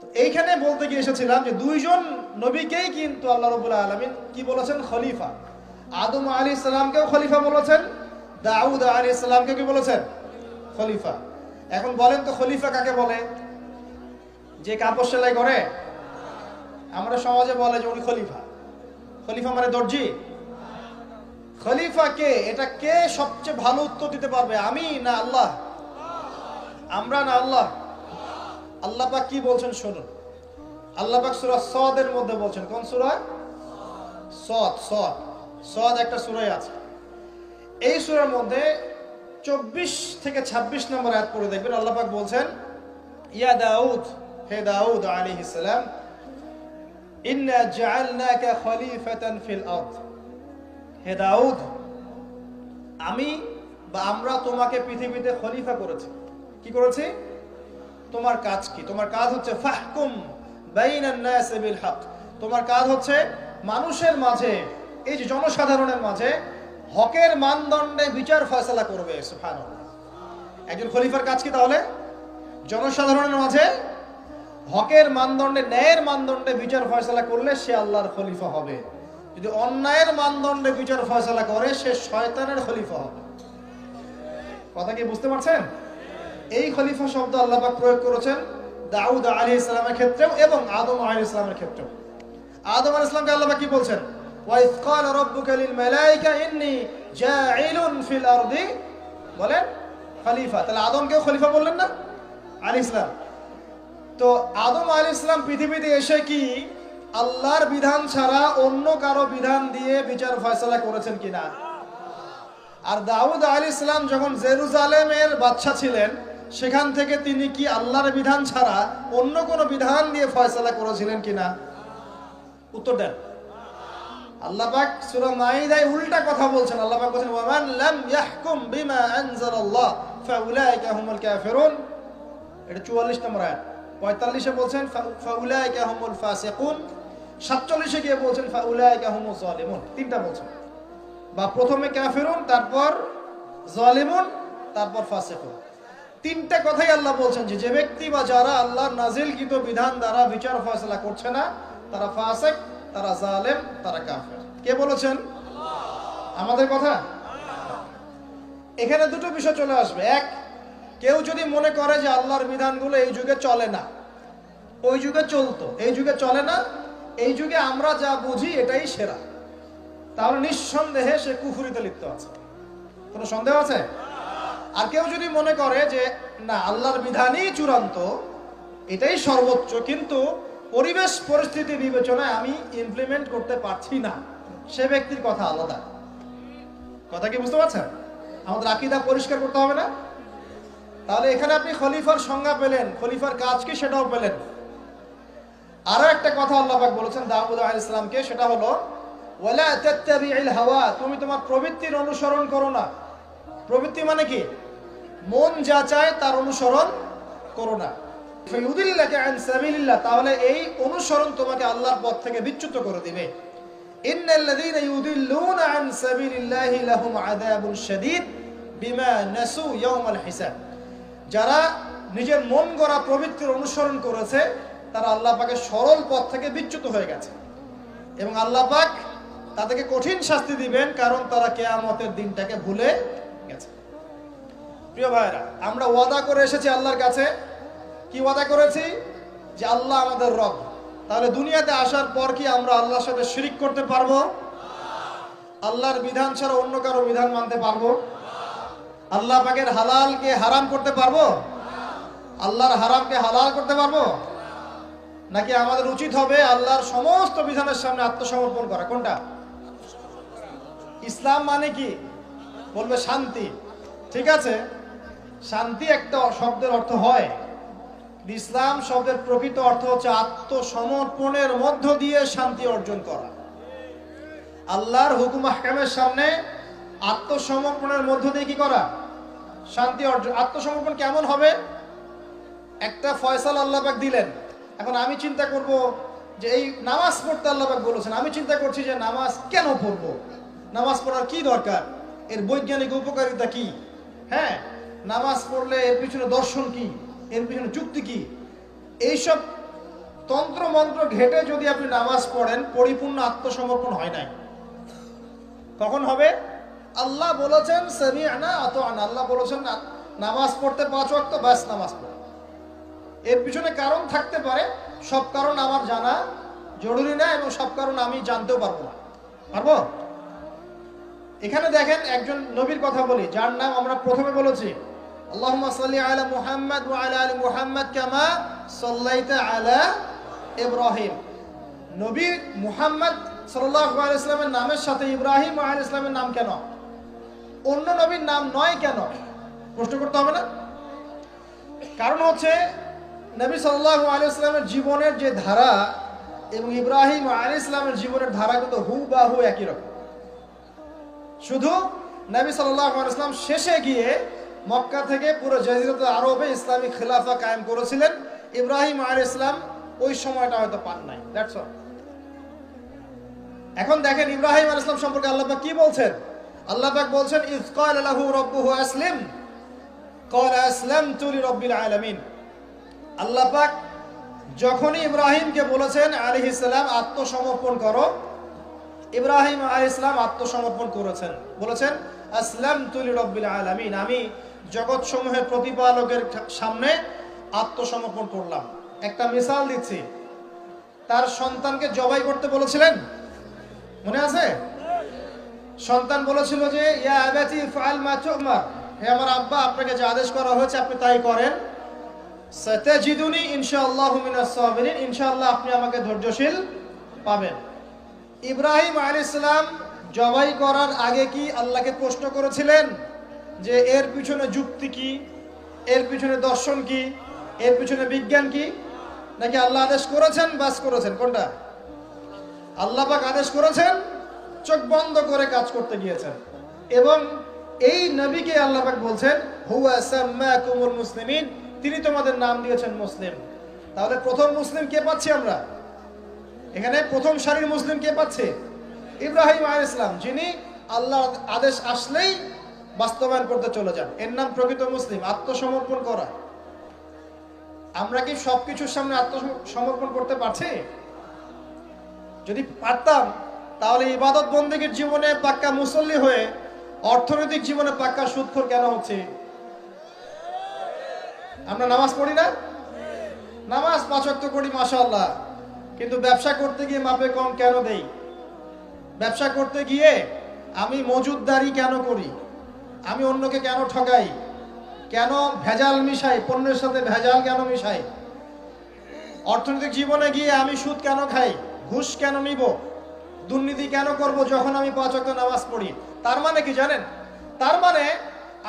তো এইখানে বলতে গিয়ে এসেছিলাম যে দুইজন নবীকেই কিন্তু আল্লাহ রাব্বুল আলামিন কি বলেছেন? খলিফা। আদম আলাইহিস সালামকেও খলিফা বলেছেন, দাউদ আলাইহিস সালামকে কি বলেছেন? খলিফা। এখন বলেন তো খলিফা কাকে বলে? যে কাপড় সেলাই করে? আমরা সমাজে বলে যে উনি খলিফা। খলিফা মানে দর্জি? খলিফা কে, এটা কে সবচেয়ে ভালো উত্তর দিতে পারবে? আমি না আল্লাহ? আমরা না আল্লাহ? আল্লাহ পাক কি বলছেন শুনুন। আল্লাহ পাক সূরা সদের মধ্যে বলছেন, কোন সূরা? সদ। সদ সদ একটা সূরাই আছে। এই সূরার মধ্যে 24 থেকে 26 নম্বর আয়াত পড়ে দেখবেন আল্লাহ পাক বলছেন, ইয়া দাউদ, হে দাউদ আলাইহিস সালাম, ইন্না জাআলনাকা খলিফাতান ফিল আরদ, হে দাউদ আমি বা আমরা তোমাকে পৃথিবীতে খলিফা করেছি। কি করেছি? তোমার কাজ কি? তোমার কাজ হচ্ছে ফাহকুম বাইনান নাস বিল হক, তোমার কাজ হচ্ছে মানুষের মাঝে, এই যে জনসাধারণের মাঝে হকের মানদণ্ডে বিচার ফয়সালা করবে। সুবহানাল্লাহ। একজন খলিফার কাজ কি তাহলে? জনসাধারণের মাঝে হকের মানদণ্ডে, ন্যায়ের মানদণ্ডে বিচার ফয়সালা করলে সে আল্লাহর খলিফা হবে। যদি অন্যায়ের মানদণ্ডে বিচার ফয়সালা করে সে শয়তানের খলিফা হবে। কথা কি বুঝতে পারছেন? এই খলিফা শব্দ আল্লাহ পাক প্রয়োগ করেছেন দাউদ আলাইহিস সালামের ক্ষেত্রেও এবং আদম আলাইহিস সালামের ক্ষেত্রেও। আদম আলাইহিস সালামকে আল্লাহ পাক কি বলছেন? ওয়া ইয ক্বালা রাব্বুকা লিল মালায়েকা ইন্নী জাঈলুন ফিল আরদি, বলেন খলিফা। তাহলে আদমকেও খলিফা বললেন না আলাইহিস সালাম? তো আদম আলাইহিস সালাম পৃথিবীতে এসে কি আল্লাহর বিধান ছাড়া অন্য কারো বিধান দিয়ে বিচার ফয়সালা করেছেন কিনা? আর দাউদ আলাইহিস সালাম যখন জেরুজালেমের বাদশা ছিলেন সেখান থেকে তিনি কি আল্লাহর বিধান ছাড়া অন্য কোনো বিধান দিয়ে ফয়সালা করেছিলেন কিনা? উত্তর দেন। আল্লাহ পাক সূরা মাইদায় উল্টা কথা বলছেন। আল্লাহ পাক বলেন, ওয়া মান লাম ইয়াহকুম বিমা আনজালাল্লাহ ফাউলাইকা হুমুল কাফিরুন। এটা 44 নম্বর আয়াত। 45 এ বলছেন ফাউলাইকা হুমুল ফাসিকুন। 47 এ গিয়ে বলছেন ফাউলাইকা হুমুজ জালিমুন। তিনটা বলছেন, বা প্রথমে কাফিরুন, তারপর জালিমুন, তারপর ফাসিকুন। তিনটা কথাই আল্লাহ বলছেন যে ব্যক্তি বা যারা আল্লাহর নাজিলকৃত বিধান দ্বারা বিচার ফয়সালা করছে না তারা ফাসিক, তারা জালেম, তারা কাফের। কে বলেছেন? আমাদের কথা। এখানে দুটো বিষয় চলে আসবে। এক, কেউ যদি মনে করে যে আল্লাহর বিধানগুলো এই যুগে চলে না, ওই যুগে চলতো, এই যুগে চলে না, এই যুগে আমরা যা বুঝি এটাই সেরা, তাহলে নিঃসন্দেহে সে কুফরিতে লিপ্ত আছে। কোনো সন্দেহ আছে? আর কেউ যদি মনে করে যে না আল্লাহর বিধানই চূড়ান্ত, এটাই সর্বোচ্চ, কিন্তু পরিবেশ পরিস্থিতি বিবেচনায় আমি ইমপ্লিমেন্ট করতে পারছি না, সে ব্যক্তির কথা আলাদা। কথা কি বুঝতে পারছেন? আমাদের আকীদা পরিষ্কার করতে হবে না? তাহলে এখানে আপনি খলিফার সংজ্ঞা পেলেন, খলিফার কাজ কি সেটাও পেলেন। আরো একটা কথা আল্লাহ পাক বলেছেন দাউদ আলাইহিস সালামকে, সেটা হলো ওয়ালা তাত্তাবিউল হাওয়া, তুমি তোমার প্রবৃত্তির অনুসরণ করো না। প্রবৃত্তি মানে কি? মন যা চায় তার অনুসরণ করো না। ফায়ুদিল্লাকা আন সাবিলিল্লাহ, তাহলে এই অনুসরণ তোমাকে আল্লাহর পথ থেকে বিচ্যুত করে দিবে। ইন্নাল্লাযীনা ইউদিল্লুনা আন সাবিলিল্লাহি লাহুম আযাবুন শাদীদ বিমা নাসু ইয়াওমাল হিসাব, যারা নিজের মন গড়া প্রবৃত্তির অনুসরণ করেছে তারা আল্লাহ পাকের সরল পথ থেকে বিচ্যুত হয়ে গেছে এবং আল্লাহ পাক তাদেরকে কঠিন শাস্তি দিবেন, কারণ তারা কিয়ামতের দিনটাকে ভুলে গেছে। প্রিয় ভাইরা, আমরা ওয়াদা করে এসেছি আল্লাহর কাছে। কি ওয়াদা করেছি? যে আল্লাহ আমাদের রব। তাহলে দুনিয়াতে আসার পর কি আমরা আল্লাহর সাথে শিরিক করতে পারবো? আল্লাহর বিধান ছাড়া অন্য কারো বিধান মানতে পারবো? আল্লাহ পাকের হালালকে হারাম করতে পারবো? আল্লাহর হারামকে হালাল করতে পারবো? নাকি আমাদের উচিত হবে আল্লাহর সমস্ত বিধানের সামনে আত্মসমর্পণ করা? কোনটা? ইসলাম মানে কি? বলবে শান্তি। ঠিক আছে, শান্তি একটা শব্দের অর্থ হয়, ইসলাম শব্দের প্রকৃত অর্থ হচ্ছে আত্মসমর্পণের মধ্য দিয়ে শান্তি অর্জন করা। আল্লাহর হুকুম আহকামের সামনে আত্মসমর্পণের মধ্য দিয়ে কি করা? শান্তি অর্জন। আত্মসমর্পণ কেমন হবে? একটা ফয়সালা আল্লাহ পাক দিলেন, এখন আমি চিন্তা করব যে এই নামাজ পড়তে আল্লাহ পাক বলেছেন, আমি চিন্তা করছি যে নামাজ কেন পড়বো, নামাজ পড়ার কি দরকার, এর বৈজ্ঞানিক উপকারিতা কি, হ্যাঁ নামাজ পড়লে এর পিছনে দর্শন কি, এর পিছনে যুক্তি কি, এইসব তন্ত্র মন্ত্র ঘেটে যদি আপনি নামাজ পড়েন, পরিপূর্ণ আত্মসমর্পণ হয় নাই। কখন হবে? আল্লাহ বলেছেন সামি'না আতা'না, আল্লাহ বলেছেন নামাজ পড়তে 5 ওয়াক্ত, ব্যাস নামাজ পড়ো। এর পিছনে কারণ থাকতে পারে, সব কারণ আমার জানা জরুরি না এবং সব কারণ আমি জানতেও পারবো না। পারবো? এখানে দেখেন একজন নবীর কথা বলি যার নাম আমরা প্রথমে বলেছি, আল্লাহুম্মা সাল্লি আলা মুহাম্মাদ ওয়া আলা আলি মুহাম্মাদ কামা সাল্লাইতা আলা ইব্রাহিম। নবী মুহাম্মদ সাল্লাল্লাহু আলাইহি ওয়াসাল্লামের নামের সাথে ইব্রাহিম আলাইহিস সালামের নাম কেন, অন্য নবীর নাম নয় কেন? প্রশ্ন করতে হবে না? কারণ হচ্ছে নবী সাল্লাল্লাহু আলাইহি ওয়াসাল্লামের জীবনের যে ধারা এবং ইব্রাহিম আলাইহিস সালামের জীবনের ধারা কিন্তু হুবহু একই রকম। শুধু নবী সাল্লাল্লাহু আলাইহি ওয়াসাল্লাম শেষে গিয়ে মক্কা থেকে পুরো জাজিরাতুল আরবে ইসলামিক খিলাফা কায়েম করেছিলেন। ইব্রাহিম আলাইহিস সালাম ওই সময়টা হয়তো পান নাই। That's all. এখন দেখেন ইব্রাহিম আলাইহিস সালাম সম্পর্কে আল্লাহ পাক কি বলছেন? আল্লাহ পাক বলছেন, ইয ক্বালা লাহু রাব্বুহু আসলিম ক্বালা আসলামতু লিরাব্বিল আলামিন। আল্লাহ পাক যখনই ইব্রাহিমকে বলেছেন আলাইহিস সালাম আত্মসমর্পণ করো, ইব্রাহিম আলাইহিস সালাম আত্মসমর্পণ করেছেন, বলেছেন আসলামতু লিরাব্বিল আলামিন, আমি জগৎ সমূহের প্রতিপালকের সামনে আত্মসমর্পণ করলাম। একটা মিসাল দিচ্ছি, তার সন্তানকে জবাই করতে বলেছিলেন, মনে আছে? সন্তান বলেছিল যে ইয়া আবাতি ফাআল মা তু'মার, হে আমার আব্বা আপনাকে যে আদেশ করা হয়েছে আপনি তাই করেন। সাতাজিদুনি ইনশাআল্লাহু মিনাস সাবিরিন, ইনশাআল্লাহ আপনি আমাকে ধৈর্যশীল পাবেন। ইব্রাহিম আলাইহিস সালাম জবাই করার আগে কি আল্লাহকে প্রশ্ন করেছিলেন যে এর পিছনে যুক্তি কি, এর পিছনে দর্শন কি, এর পিছনে বিজ্ঞান কি? নাকি আল্লাহ আদেশ করেছেন বাস করেছেন? কোনটা? আল্লাহ পাক আদেশ করেছেন, চোখ বন্ধ করে কাজ করতে গিয়েছেন। এবং এই নবীকে আল্লাহ পাক বলছেন হুয়া সাম্মাকুমুল মুসলিমিন, তিনি তোমাদের নাম দিয়েছেন মুসলিম। তাহলে প্রথম মুসলিম কে পাচ্ছি আমরা এখানে? প্রথম সারির মুসলিম কে পাচ্ছে? ইব্রাহিম আলাইহিস সালাম, যিনি আল্লাহর আদেশ আসলেই বাস্তবায়ন করতে চলে যান। এর নাম প্রকৃত মুসলিম, আত্মসমর্পণ করা। আমরা কি সবকিছুর সামনে আত্মসমর্পণ করতে পারছি? যদি পারতাম তাহলে ইবাদত বন্দেগীর জীবনে পাক্কা মুসল্লি হয়ে অর্থনৈতিক জীবনে পাক্কা সুদখোর কেন হচ্ছে? আমরা নামাজ পড়ি না? নামাজ 5 ওয়াক্ত করি মাশাআল্লাহ, কিন্তু ব্যবসা করতে গিয়ে মাপে কম কেন দেই? ব্যবসা করতে গিয়ে আমি মজুদদারি কেন করি? আমি অন্যকে কেন ঠকাই? কেন ভেজাল মিশাই? পণ্যের সাথে ভেজাল কেন মিশাই? অর্থনৈতিক জীবনে গিয়ে আমি সুদ কেন খাই? ঘুষ কেন নিব? দুর্নীতি কেন করব যখন আমি 5 ওয়াক্ত নামাজ পড়ি? তার মানে কি জানেন? তার মানে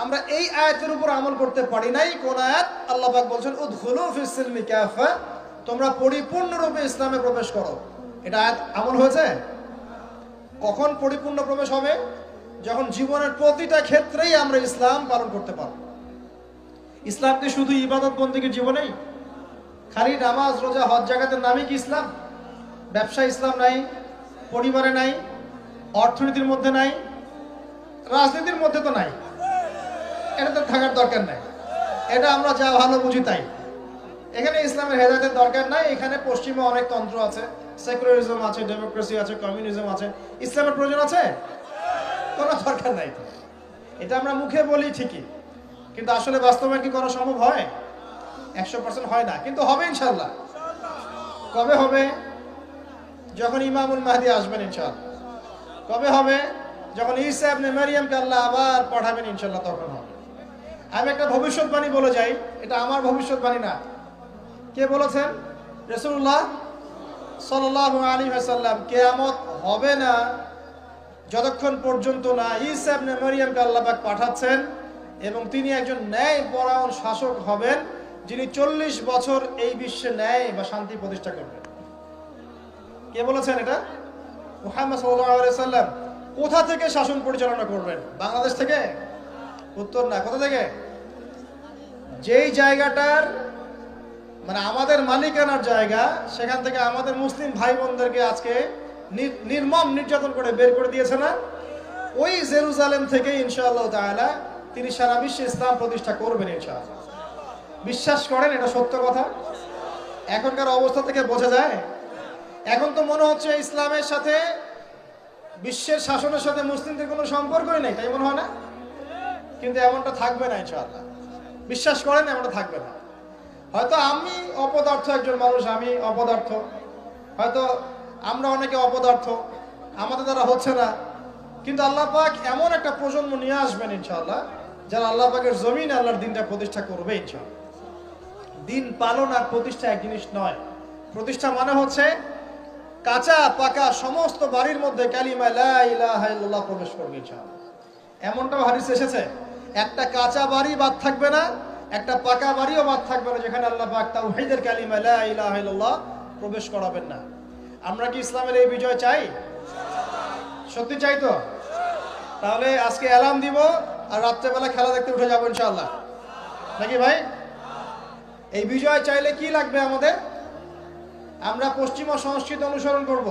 আমরা এই আয়াতের উপর আমল করতে পারি নাই। কোন আয়াত? আল্লাহ পাক বলছেন উদখুলু ফিস সিলমি কাফা, তোমরা পরিপূর্ণরূপে ইসলামে প্রবেশ করো। এটা আয়াত আমল হয়েছে? কখন পরিপূর্ণ প্রবেশ হবে? যখন জীবনের প্রতিটা ক্ষেত্রেই আমরা ইসলাম পালন করতে পারব। ইসলাম কি শুধু ইবাদত বন্দেগীর জীবনেই? খালি নামাজ রোজা হজ জাকাতের নামে কি ইসলাম? ব্যবসা ইসলাম নাই, পরিবারে নাই, অর্থনীতির মধ্যে নাই, রাজনীতির মধ্যে তো নাই। এটা তো থাকার দরকার নাই। এটা আমরা যা ভালো বুঝি তাই। এখানে ইসলামের হেদায়েতের দরকার নাই। এখানে পশ্চিমে অনেক তন্ত্র আছে, সেকুলারিজম আছে, ডেমোক্রেসি আছে, কমিউনিজম আছে। ইসলামের প্রয়োজন আছে? কোনো দরকার নাই। এটা আমরা মুখে বলি ঠিকই, কিন্তু আসলে বাস্তবায়ন কি করা সম্ভব হয়? 100% হয় না, কিন্তু হবে ইনশাআল্লাহ। কবে হবে? যখন ইমামুল মাহদি আসবেন ইনশাআল্লাহ। কবে হবে? যখন ঈসা ইবনে মারইয়ামকে আল্লাহ আবার পাঠাবেন ইনশাআল্লাহ, তখন হবে। আমি একটা ভবিষ্যৎবাণী বলে যাই, এটা আমার ভবিষ্যৎবাণী না। কে বলেছেন? রাসূলুল্লাহ সাল্লাল্লাহু আলাইহি ওয়াসাল্লাম। কিয়ামত হবে না যতক্ষণ পর্যন্ত না ঈসা ইবনে মারইয়ামকে আল্লাহ পাক পাঠাচ্ছেন এবং তিনি একজন ন্যায়পরায়ণ শাসক হবেন, যিনি 40 বছর এই বিশ্বে ন্যায় বা শান্তি প্রতিষ্ঠা করবেন। কে বলেছেন এটা? মুহাম্মদ সাল্লাল্লাহু আলাইহি ওয়াসাল্লাম। কোথা থেকে শাসন পরিচালনা করবেন? বাংলাদেশ থেকে? উত্তর না। কোথা থেকে? যেই জায়গাটার মানে আমাদের মালিকানার জায়গা, সেখান থেকে আমাদের মুসলিম ভাই বোনদেরকে আজকে নির্মম নির্যাতন করে বের করে দিয়েছে না, ওই জেরুজালেম থেকে ইনশাআল্লাহ তাআলা তিনি সারা বিশ্বে ইসলাম প্রতিষ্ঠা করবেন ইনশাআল্লাহ। বিশ্বাস করেন? এটা সত্য কথা। এখনকার অবস্থা থেকে বোঝা যায়। এখন তো মনে হচ্ছে ইসলামের সাথে বিশ্বের শাসনের সাথে মুসলিমদের কোনো সম্পর্কই নেই, তাই মনে হয় না? কিন্তু এমনটা থাকবে না ইনশাআল্লাহ। বিশ্বাস করেন, এমনটা থাকবে না। হয়তো আমি অপদার্থ একজন মানুষ, আমি অপদার্থ, হয়তো আমরা অনেকে অপদার্থ, আমাদের দ্বারা হচ্ছে না, কিন্তু আল্লাহ পাক এমন একটা প্রজন্ম নিয়ে আসবেন ইনশাআল্লাহ, যারা আল্লাহ পাকের জমিনে আল্লাহর দিনটা প্রতিষ্ঠা করবে ইনশাআল্লাহ। দিন পালন আর প্রতিষ্ঠা এক জিনিস নয়। প্রতিষ্ঠা মানে হচ্ছে কাঁচা পাকা সমস্ত বাড়ির মধ্যে কালিমা লা ইলাহা ইল্লাল্লাহ প্রবেশ করবে ইনশাআল্লাহ। এমনটাও হাদিস এসেছে, একটা কাঁচা বাড়ি বাদ থাকবে না, একটা পাকা বাড়িও বাদ থাকবে না যেখানে আল্লাহ পাক তাওহীদের কালিমা লা ইলাহা ইল্লাল্লাহ প্রবেশ করাবেন না। আমরা কি ইসলামের এই বিজয় চাই? সত্যি চাই তো? তাহলে আজকে অ্যালার্ম দিব আর রাত্রেবেলা খেলা দেখতে উঠে যাবো ইনশাআল্লাহ, নাকি ভাই? এই বিজয় চাইলে কি লাগবে আমাদের? আমরা পশ্চিমা সংস্কৃতি অনুসরণ করব,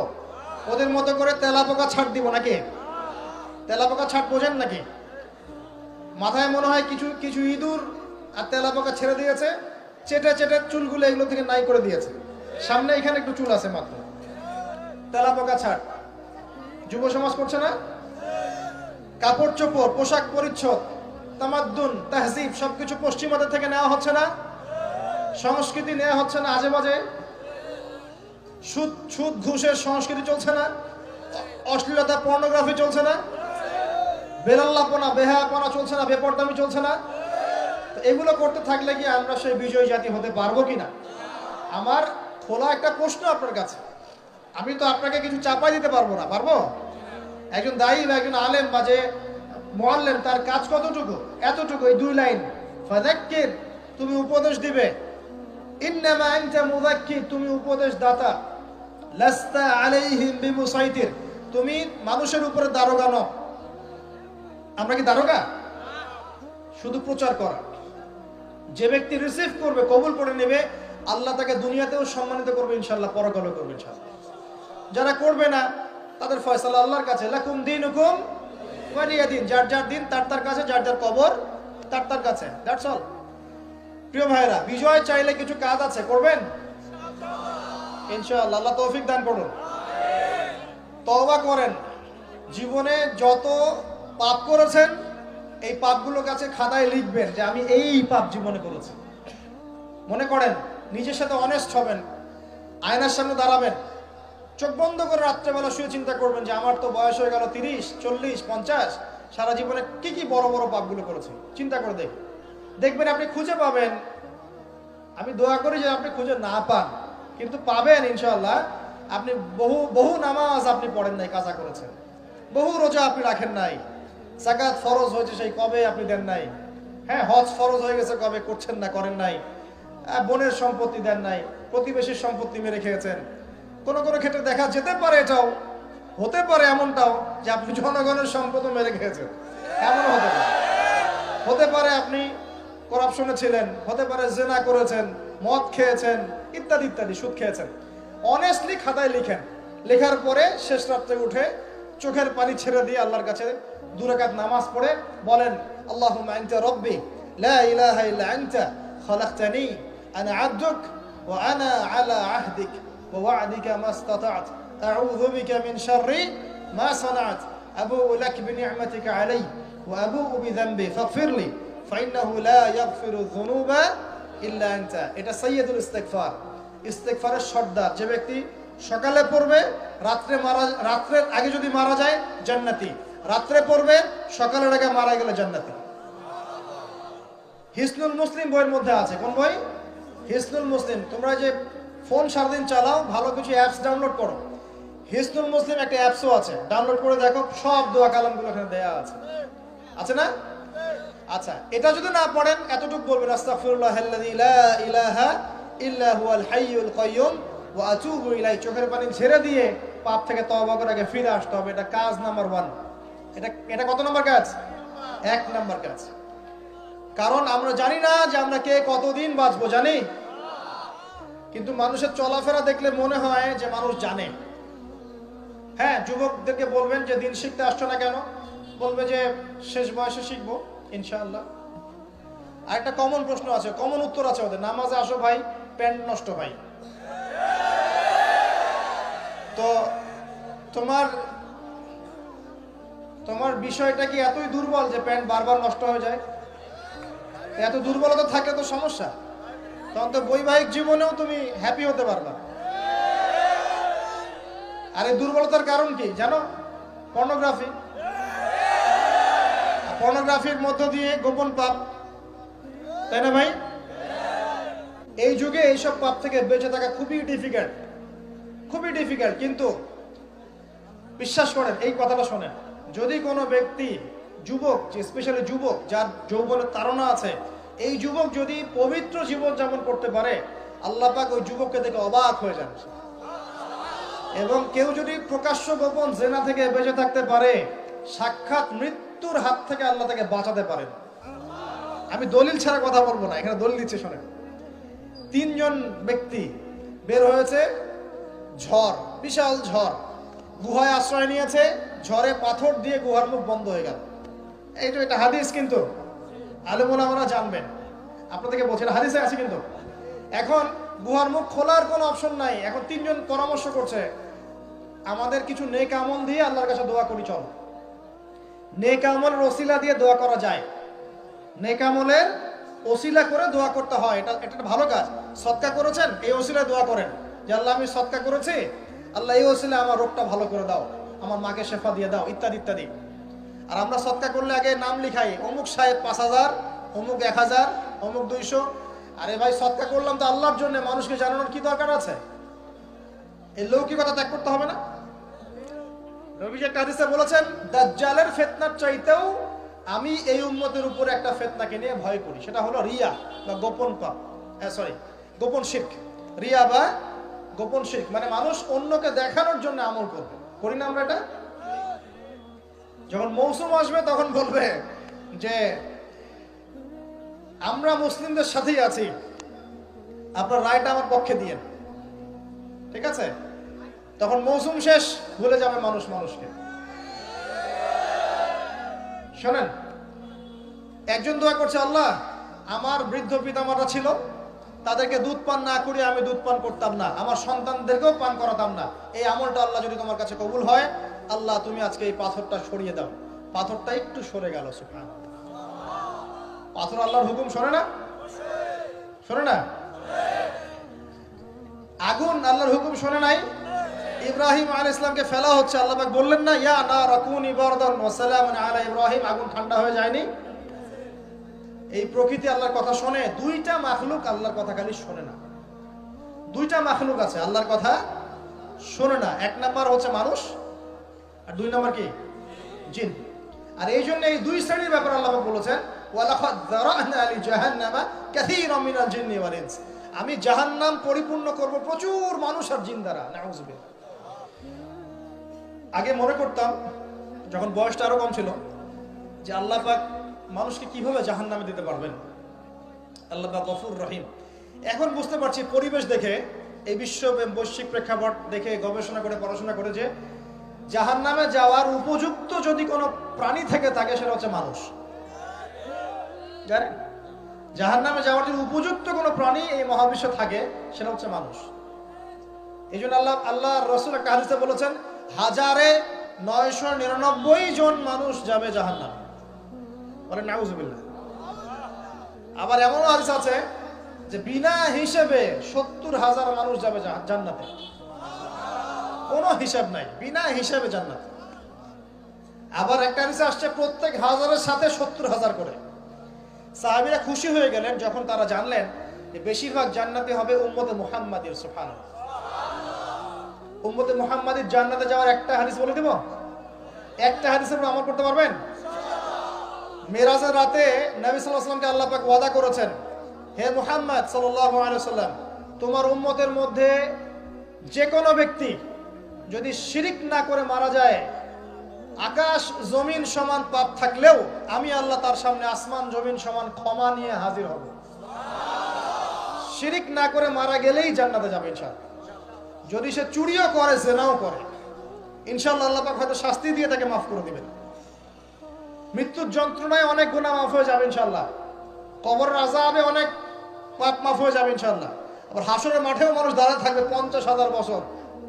ওদের মতো করে তেলাপোকা ছাড় দিব নাকি? তেলাপোকা ছাড় বোঝেন নাকি? মাথায় মনে হয় কিছু কিছু ইঁদুর আর তেলাপোকা ছেড়ে দিয়েছে, চেটে চেটে চুলগুলো এগুলো থেকে নাই করে দিয়েছে, সামনে এখানে একটু চুল আছে মাত্র। তেলাপোকা ছাড় যুব সমাজ করছে না? কাপড় চোপড়, পোশাক পরিচ্ছদ, তামাদ্দুন, তাহজিব সবকিছু পশ্চিমাদের থেকে নেওয়া হচ্ছে না? সংস্কৃতি নেওয়া হচ্ছে না? আজে বাজে সুদ সুদ ঘুষের সংস্কৃতি চলছে না? অশ্লীলতা পর্নোগ্রাফি চলছে না? বেলাল্লাপনা বেহায়াপনা চলছে না? বেপরদামি চলছে না? তো এগুলো করতে থাকলে কি আমরা সেই বিজয়ী জাতি হতে পারবো কিনা? আমার খোলা একটা প্রশ্ন আপনার কাছে, আমি তো আপনাকে কিছু চাপাই দিতে পারবো না, পারবো? একজন দায়ী বা একজন আলেম বা যে মুআল্লিম, তার কাজ কতটুকু? এতটুকু, এই 2 লাইন, ফাযাক্কির, তুমি উপদেশ দিবে, ইন্নামা আনতা মুযাক্কির, তুমি উপদেশ দাতা, লাস্তা আলাইহিম বিমুসাইতির, তুমি মানুষের উপরে দারোগা নও। আমরা কি দারোগা? শুধু প্রচার করা। যে ব্যক্তি রিসিভ করবে, কবুল করে নেবে, আল্লাহ তাকে দুনিয়াতেও সম্মানিত করবে ইনশাআল্লাহ, পরকালেও করবে ইনশাআল্লাহ। যারা করবে না তাদের ফয়সালা আল্লাহর কাছে, লাকুম দীনুকুম ওয়ালিয়া দিন, যার যার দিন তার তার কাছে, যার যার কবর তার তার কাছে, দ্যাটস অল। প্রিয় ভাইরা, বিজয় চাইলে কিছু কাজ আছে, করবেন ইনশাআল্লাহ। আল্লাহ তৌফিক দান করুন। তওবা করেন, জীবনে যত পাপ করেছেন এই পাপগুলো কাছে খাতায় লিখবেন যে আমি এই পাপ জীবনে করেছি। মনে করেন, নিজের সাথে অনেস্ট হবেন, আয়নার সামনে দাঁড়াবেন, চোখ বন্ধ করে রাত্রেবেলা শুয়ে চিন্তা করবেন যে আমার তো বয়স হয়ে গেল 30, 40, 50, সারা জীবনে কি কি বড় বড় পাপগুলো করেছি চিন্তা করে দেখবেন আপনি খুঁজে পাবেন। আমি দোয়া করি যে আপনি খুঁজে না পান, কিন্তু পাবেন ইনশাআল্লাহ। আপনি বহু বহু নামাজ আপনি পড়েন নাই, কাজা করেছেন, বহু রোজা আপনি রাখেন নাই, যাকাত ফরজ হয়েছে সেই কবে আপনি দেন নাই, হ্যাঁ হজ ফরজ হয়ে গেছে কবে করছেন না, করেন নাই, বোনের সম্পত্তি দেন নাই, প্রতিবেশীর সম্পত্তি মেরে খেয়েছেন। কোনো কোনো ক্ষেত্রে দেখা যেতে পারে, এটাও হতে পারে এমনটাও যে আপনি জনগণের সম্পদও মেরে খেয়েছেন, এমনও হতে পারে। হতে পারে আপনি করাপশনে ছিলেন, হতে পারে জেনা করেছেন, মদ খেয়েছেন, ইত্যাদি ইত্যাদি, সুদ খেয়েছেন। অনেস্টলি খাতায় লিখেন, লেখার পরে শেষ রাত্রে উঠে চোখের পানি ছেড়ে দিয়ে আল্লাহর কাছে 2 রাকাত নামাজ পড়ে বলেন, আল্লাহুম্মা আনতা রাব্বি লা ইলাহা ইল্লা আনতা খালাকতানি আনা আবদুক ওয়া আনা আলা আহদিক ওয়া ওয়া'দিকা মাস্তাতা'ত আউযু বিকা মিন শাররি মা সানা'ত আবুউ লাক বিনি'মাতিকা আলাইয়া ওয়া আবুউ বিযানবি ফাগফিরলি ফাইন্নাহু লা ইয়াগফিরু যুনুবা ইল্লা আনতা। এটা সাইয়্যিদুল ইস্তিগফার, ইস্তিগফারের সর্দার। যে ব্যক্তি সকালে পড়বে, রাত্রের আগে যদি মারা যায় জান্নাতি, রাত্রে পড়বে সকালের আগে মারা গেলে জান্নাতি। হিসনুল মুসলিম বইয়ের মধ্যে আছে। কোন বই? হিসনুল মুসলিম। তোমরা যে ফোন সারাদিন চালাও, ভালো কিছু অ্যাপস ডাউনলোড করো, হিসনুল মুসলিম একটা অ্যাপসও আছে, ডাউনলোড করে দেখো, সব দোয়া কালামগুলো এখানে দেয়া আছে, আছে না? আচ্ছা, এটা যদি না পড়েন এতটুকু বলবেন, আস্তাগফিরুল্লাহাল্লাযী লা ইলাহা ইল্লা হুয়াল হাইয়ুল কাইয়্যুম ওয়া আতুবু ইলাইহি। চোখের পানি ছেড়ে দিয়ে পাপ থেকে তওবা করে আগে ফিরে আসতে হবে। এটা কাজ নাম্বার 1। এটা কত নম্বর কাজ? 1 নম্বর কাজ। কারণ আমরা জানি না যে আমরা কে কতদিন বাঁচবো, জানি? কিন্তু মানুষের চলাফেরা দেখলে মনে হয় যে মানুষ জানে। হ্যাঁ, যুবকদেরকে বলবেন যে দিন শিখতে আসছো না কেন, বলবে যে শেষ বয়সে শিখবো ইনশাআল্লাহ। আর একটা কমন প্রশ্ন আছে, কমন উত্তর আছে ওদের, নামাজে আসো ভাই, প্যান্ট নষ্ট ভাই। তো তোমার বিষয়টা কি এতই দুর্বল যে প্যান্ট বারবার নষ্ট হয়ে যায়? এত দুর্বলতা থাকলে তো সমস্যা, তখন তো বৈবাহিক জীবনেও তুমি হ্যাপি হতে পারবা। আর এই দুর্বলতার কারণ কি জানো? পর্নোগ্রাফি। পর্নোগ্রাফির মধ্য দিয়ে গোপন পাপ, তাই না ভাই? এই যুগে এইসব পাপ থেকে বেঁচে থাকা খুবই ডিফিকাল্ট। কিন্তু বিশ্বাস করেন, এই কথাটা শোনেন, যদি কোনো ব্যক্তি যুবক, স্পেশালি যুবক যার যৌবনের তাড়না আছে, এই যুবক যদি পবিত্র জীবন যাপন করতে পারে, আল্লাহ পাক ওই যুবককে দেখে অবাক হয়ে যান। এবং কেউ যদি প্রকাশ্য গোপন জেনা থেকে বেঁচে থাকতে পারে, সাক্ষাৎ মৃত্যুর হাত থেকে আল্লাহ তাকে বাঁচাতে পারেন। আমি দলিল ছাড়া কথা বলবো না, এখানে দলিল দিচ্ছে শোনেন। 3 জন ব্যক্তি বের হয়েছে, ঝড়, বিশাল ঝড়, গুহায় আশ্রয় নিয়েছে, ঝড়ে পাথর দিয়ে গুহার মুখ বন্ধ হয়ে গেল। এই তো এটা হাদিস, কিন্তু আলেম ওলামারা জানবেন, আপনাদেরকে বলছেন হাদিসে আছে। কিন্তু এখন গুহার মুখ খোলার কোনো অপশন নাই। এখন 3 জন পরামর্শ করছে, আমাদের কিছু নেক আমল দিয়ে আল্লাহর কাছে দোয়া করি, চল। নেক আমলের ওসিলা দিয়ে দোয়া করা যায়, নেক আমলের ওসিলা করে দোয়া করতে হয়, এটা একটা ভালো কাজ। সদকা করেছেন, এই ওসিলা দোয়া করেন যে আল্লাহ আমি সদকা করেছি, আল্লাহ এই ওসিলা আমার রোগটা ভালো করে দাও, আমার মাকে শেফা দিয়ে দাও, ইত্যাদি ইত্যাদি। আর আমরা সদকা করলে আগে নাম লিখাই, অমুক সাহেব 5000, অমুক 1000, অমুক 200। আরে ভাই, সদকা করলাম তো আল্লাহর জন্য, মানুষকে জানানোর কি দরকার আছে? এই লৌকিকতা ত্যাগ করতে হবে না? নবীজি একটা হাদিসে বলেছেন, দাজ্জালের ফিতনার চাইতেও আমি এই উম্মতের উপরে একটা ফিতনাকে নিয়ে ভয় করি, সেটা হলো রিয়া বা গোপন পাপ, গোপন শিরক। রিয়া বা গোপন শিরক মানে মানুষ অন্যকে দেখানোর জন্য আমল করবে, করি না আমরা এটা? যখন মৌসুম আসবে তখন বলবে যে আমরা মুসলিমদের সাথেই আছি, আপনার রায়টা আমার পক্ষে দিয়েন, ঠিক আছে? তখন মৌসুম শেষ, ভুলে যাবে মানুষ মানুষকে। শোনেন, একজন দোয়া করছে, আল্লাহ আমার বৃদ্ধ পিতামাতা ছিল, তাদেরকে দুধ পান না করিয়ে আমি দুধ পান করতাম না, আমার সন্তানদেরকেও পান করাতাম না। এই আমলটা আল্লাহ যদি তোমার কাছে কবুল হয়, আল্লাহ তুমি আজকে এই পাথরটা সরিয়ে দাও। পাথরটা একটু সরে গেল। সুবহানাল্লাহ। পাথর আল্লাহর হুকুম শোনে না? শোনে না? আগুন আল্লাহর হুকুম শোনে নাই? ইব্রাহিম আলাইহিস সালামকে ফেলা হচ্ছে, আল্লাহ পাক বললেন না, ইয়া নার কুনি বারদান ওয়া সালামান আলা ইব্রাহিম, আগুন ঠান্ডা হয়ে যায়নি? এই প্রকৃতি আল্লাহর কথা শোনে। 2টা মাখলুক আল্লাহর কথা খালি শোনে না। 2টা মাখলুক আছে আল্লাহর কথা শোনে না। 1 নাম্বার হচ্ছে মানুষ, আর 2 নাম্বার কি? জিন। আর এই জন্য এই 2 শ্রেণীর ব্যাপারে আল্লাহ পাক বলেছেন, ওয়ালাকাদ যারানা লি জাহান্নামা কাসীরাম মিনাল জিন্নি ওয়াল ইনস, আমি জাহান্নাম পরিপূর্ণ করব প্রচুর মানুষ আর জিন দ্বারা। নাউযুবিল্লাহ। আগে মনে করতাম, যখন বয়সটা আরো কম ছিল, যে আল্লাহ পাক মানুষকে কিভাবে জাহান্নামে দিতে পারবেন, আল্লাহ পাক গফুর রহিম। এখন বুঝতে পারছি, পরিবেশ দেখে, এই বৈশ্বিক প্রেক্ষাপট দেখে, গবেষণা করে, পড়াশোনা করে, যে জাহান্নামে যাওয়ার উপযুক্ত যদি কোনো প্রাণী থেকে থাকে, সেটা হচ্ছে মানুষ। জানেন, জাহান্নামে যাওয়ার জন্য উপযুক্ত কোনো প্রাণী এই মহাবিশ্বে থাকে, সেটা হচ্ছে মানুষ। এই জন্য আল্লাহ রাসূল একটা হাদিসে বলেছেন, 1999 জন মানুষ যাবে জাহান্নামে। বলেন নাউযুবিল্লাহ। আবার এমন হাদিস আছে যে বিনা হিসেবে 70,000 মানুষ যাবে জান্নাতে। কোনো হিসাব নাই, বিনা হিসাবে জান্নাতে। আবার একটা হাদিসে আসছে, প্রত্যেক হাজারের সাথে 70,000 করে। সাহাবীরা খুশি হয়ে গেলেন যখন তারা জানলেন যে বেশিরভাগ জান্নাতি হবে উম্মতে মুহাম্মাদির। সুবহানাল্লাহ। উম্মতে মুহাম্মাদির জান্নাতে যাওয়ার একটা হাদিস বলে দেব, একটা হাদিসের উপর আমল করতে পারবেন? মেরাজের রাতে নবী সাল্লাল্লাহু আলাইহি ওয়াসাল্লামকে আল্লাহ পাক ওয়াদা করেছেন, হে মুহাম্মদ সাল্লাল্লাহু আলাইহি ওয়াসাল্লাম, তোমার উম্মতের মধ্যে যে কোনো ব্যক্তি যদি শিরিক না করে মারা যায়, আকাশ জমিন সমান পাপ থাকলেও আমি আল্লাহ তার সামনে আসমান জমিন সমান ক্ষমা নিয়ে হাজির হব। শিরিক না করে মারা গেলেই জান্নাতে যাবে ইনশাআল্লাহ। যদি সে চুরিও করে, জেনাও করে, ইনশাআল্লাহ আল্লাহ পাক হয়তো শাস্তি দিয়ে তাকে মাফ করে দিবেন। মৃত্যুর যন্ত্রণায় অনেক গুনাহ মাফ হয়ে যাবে ইনশাআল্লাহ। কবরের আযাবে অনেক পাপ মাফ হয়ে যাবে ইনশাআল্লাহ। আবার হাসরের মাঠেও মানুষ দাঁড়ায় থাকবে 50,000 বছর,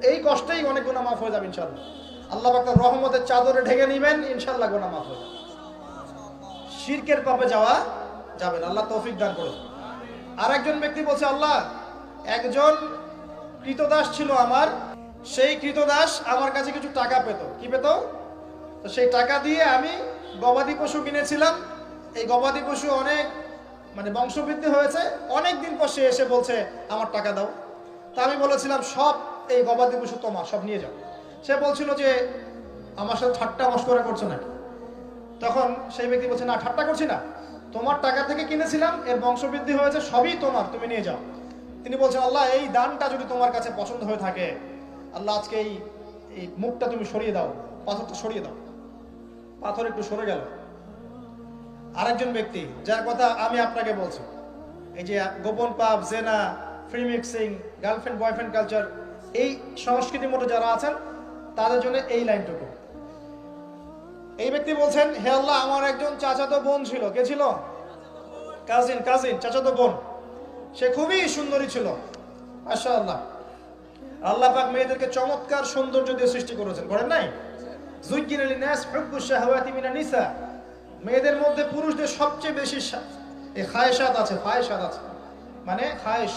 এই কষ্টেই অনেক গুনাহ মাফ হয়ে যাবে ইনশাআল্লাহ। আল্লাহ পাক তার রহমতের চাদরে ঢেকে নেবেন, ইনশাআল্লাহ গুনাহ মাফ হবে। শিরকের পাপে যাওয়া যাবে না, আল্লাহ তৌফিক দান করুন। আর একজন ব্যক্তি বলছে, আল্লাহ একজন কৃতদাস ছিল আমার, সেই কৃতদাস আমার কাছে কিছু টাকা পেত। কি পেত? তো সেই টাকা দিয়ে আমি গবাদি পশু কিনেছিলাম, এই গবাদি পশু অনেক মানে বংশবৃদ্ধি হয়েছে, অনেক দিন পর সে এসে বলছে আমার টাকা দাও। তা আমি বলেছিলাম সব এই গবাদি পশু তোমার, সব নিয়ে যাও। সে বলছিল যে আমার সাথে ঠাট্টা মশকরা করছো নাকি? তখন সেই ব্যক্তি বলছে না, ঠাট্টা করছি না, তোমার টাকা থেকে কিনেছিলাম, এর বংশবৃদ্ধি হয়েছে, সবই তোমার, তুমি নিয়ে যাও। তিনি বলছেন আল্লাহ এই দানটা যদি তোমার কাছে পছন্দ হয়ে থাকে, আল্লাহ আজকে এই মুখটা তুমি সরিয়ে দাও, পাথরটা সরিয়ে দাও। পাথর একটু সরে গেল। আরেকজন ব্যক্তি যার কথা আমি আপনাকে বলছি, এই যে গোপন পাপ, জেনা, free mixing, girlfriend boyfriend culture, এই সংস্কৃতির মধ্যে যারা আছেন তাদের জন্য এই লাইনটুকু। এই ব্যক্তি বলছেন হে আল্লাহ আমার একজন চাচাতো বোন ছিল। কে ছিল? কাজিন, চাচাতো বোন। সে খুবই সুন্দরী ছিল মাশাআল্লাহ। আল্লাহ পাক মেয়েদেরকে চমৎকার সৌন্দর্য দিয়ে সৃষ্টি করেছেন, করেন নাই? যুজ্জিনা লিন-নাস হুব্বুশ শাহাওয়াতি মিনান নিসা। মেয়েদের মধ্যে পুরুষদের সবচেয়ে বেশি এই খায়েশাত আছে, ফায়েশাত আছে, মানে খায়েশ,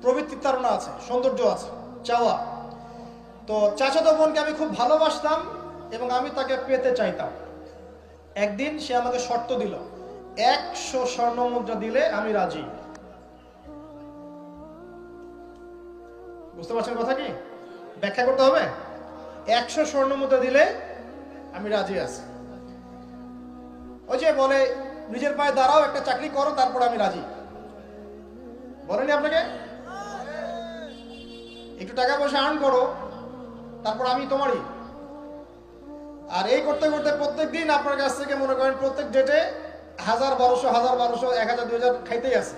প্রবৃত্তির তাড়না আছে, সৌন্দর্য আছে, চাওয়া। তো চাচাতো বোনকে আমি খুব ভালোবাসতাম এবং আমি তাকে পেতে চাইতাম। একদিন সে আমাকে শর্ত দিল, 100 স্বর্ণ মুদ্রা দিলে আমি রাজি। বুঝতে পারছেন কথা কি? ব্যাখ্যা করতে হবে। 100 স্বর্ণ মুদ্রা দিলে আমি রাজি আছি। ওই যে বলে নিজের পায়ে দাঁড়াও, একটা চাকরি করো, তারপর আমি রাজি। বলেনি আপনাকে? একটু টাকা পয়সা আর্ন করো, তারপর আমি তোমারই। আর এই করতে করতে প্রত্যেক দিন আপনার কাছ থেকে মনে করেন প্রত্যেক ডেটে 1000, 1200, 1000, 2000 খাইতেই আছে।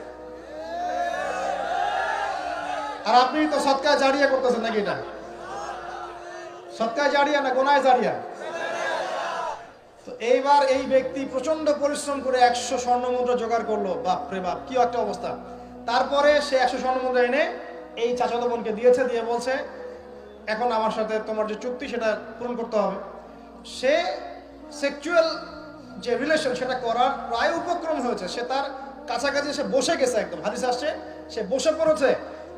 আর আপনি তো সদকা জারিয়া করতেছেন নাকি? এটা সদকা জারিয়া না গোনায় জারিয়া? তো এইবার এই ব্যক্তি প্রচন্ড পরিশ্রম করে 100 স্বর্ণ মুদ্রা জোগাড় করলো। বাপ রে বাপ, কি একটা অবস্থা। তারপরে সে 100 স্বর্ণ মুদ্রা এনে এই চাচাতো বোনকে দিয়েছে, দিয়ে বলছে এখন আমার সাথে তোমার যে চুক্তি সেটা পূরণ করতে হবে। সে সেক্সুয়াল যে রিলেশন সেটা করার প্রায় উপক্রম হয়েছে, সে তার কাছাকাছি সে বসে গেছে, একদম হাদিস আসছে সে বসে পড়েছে।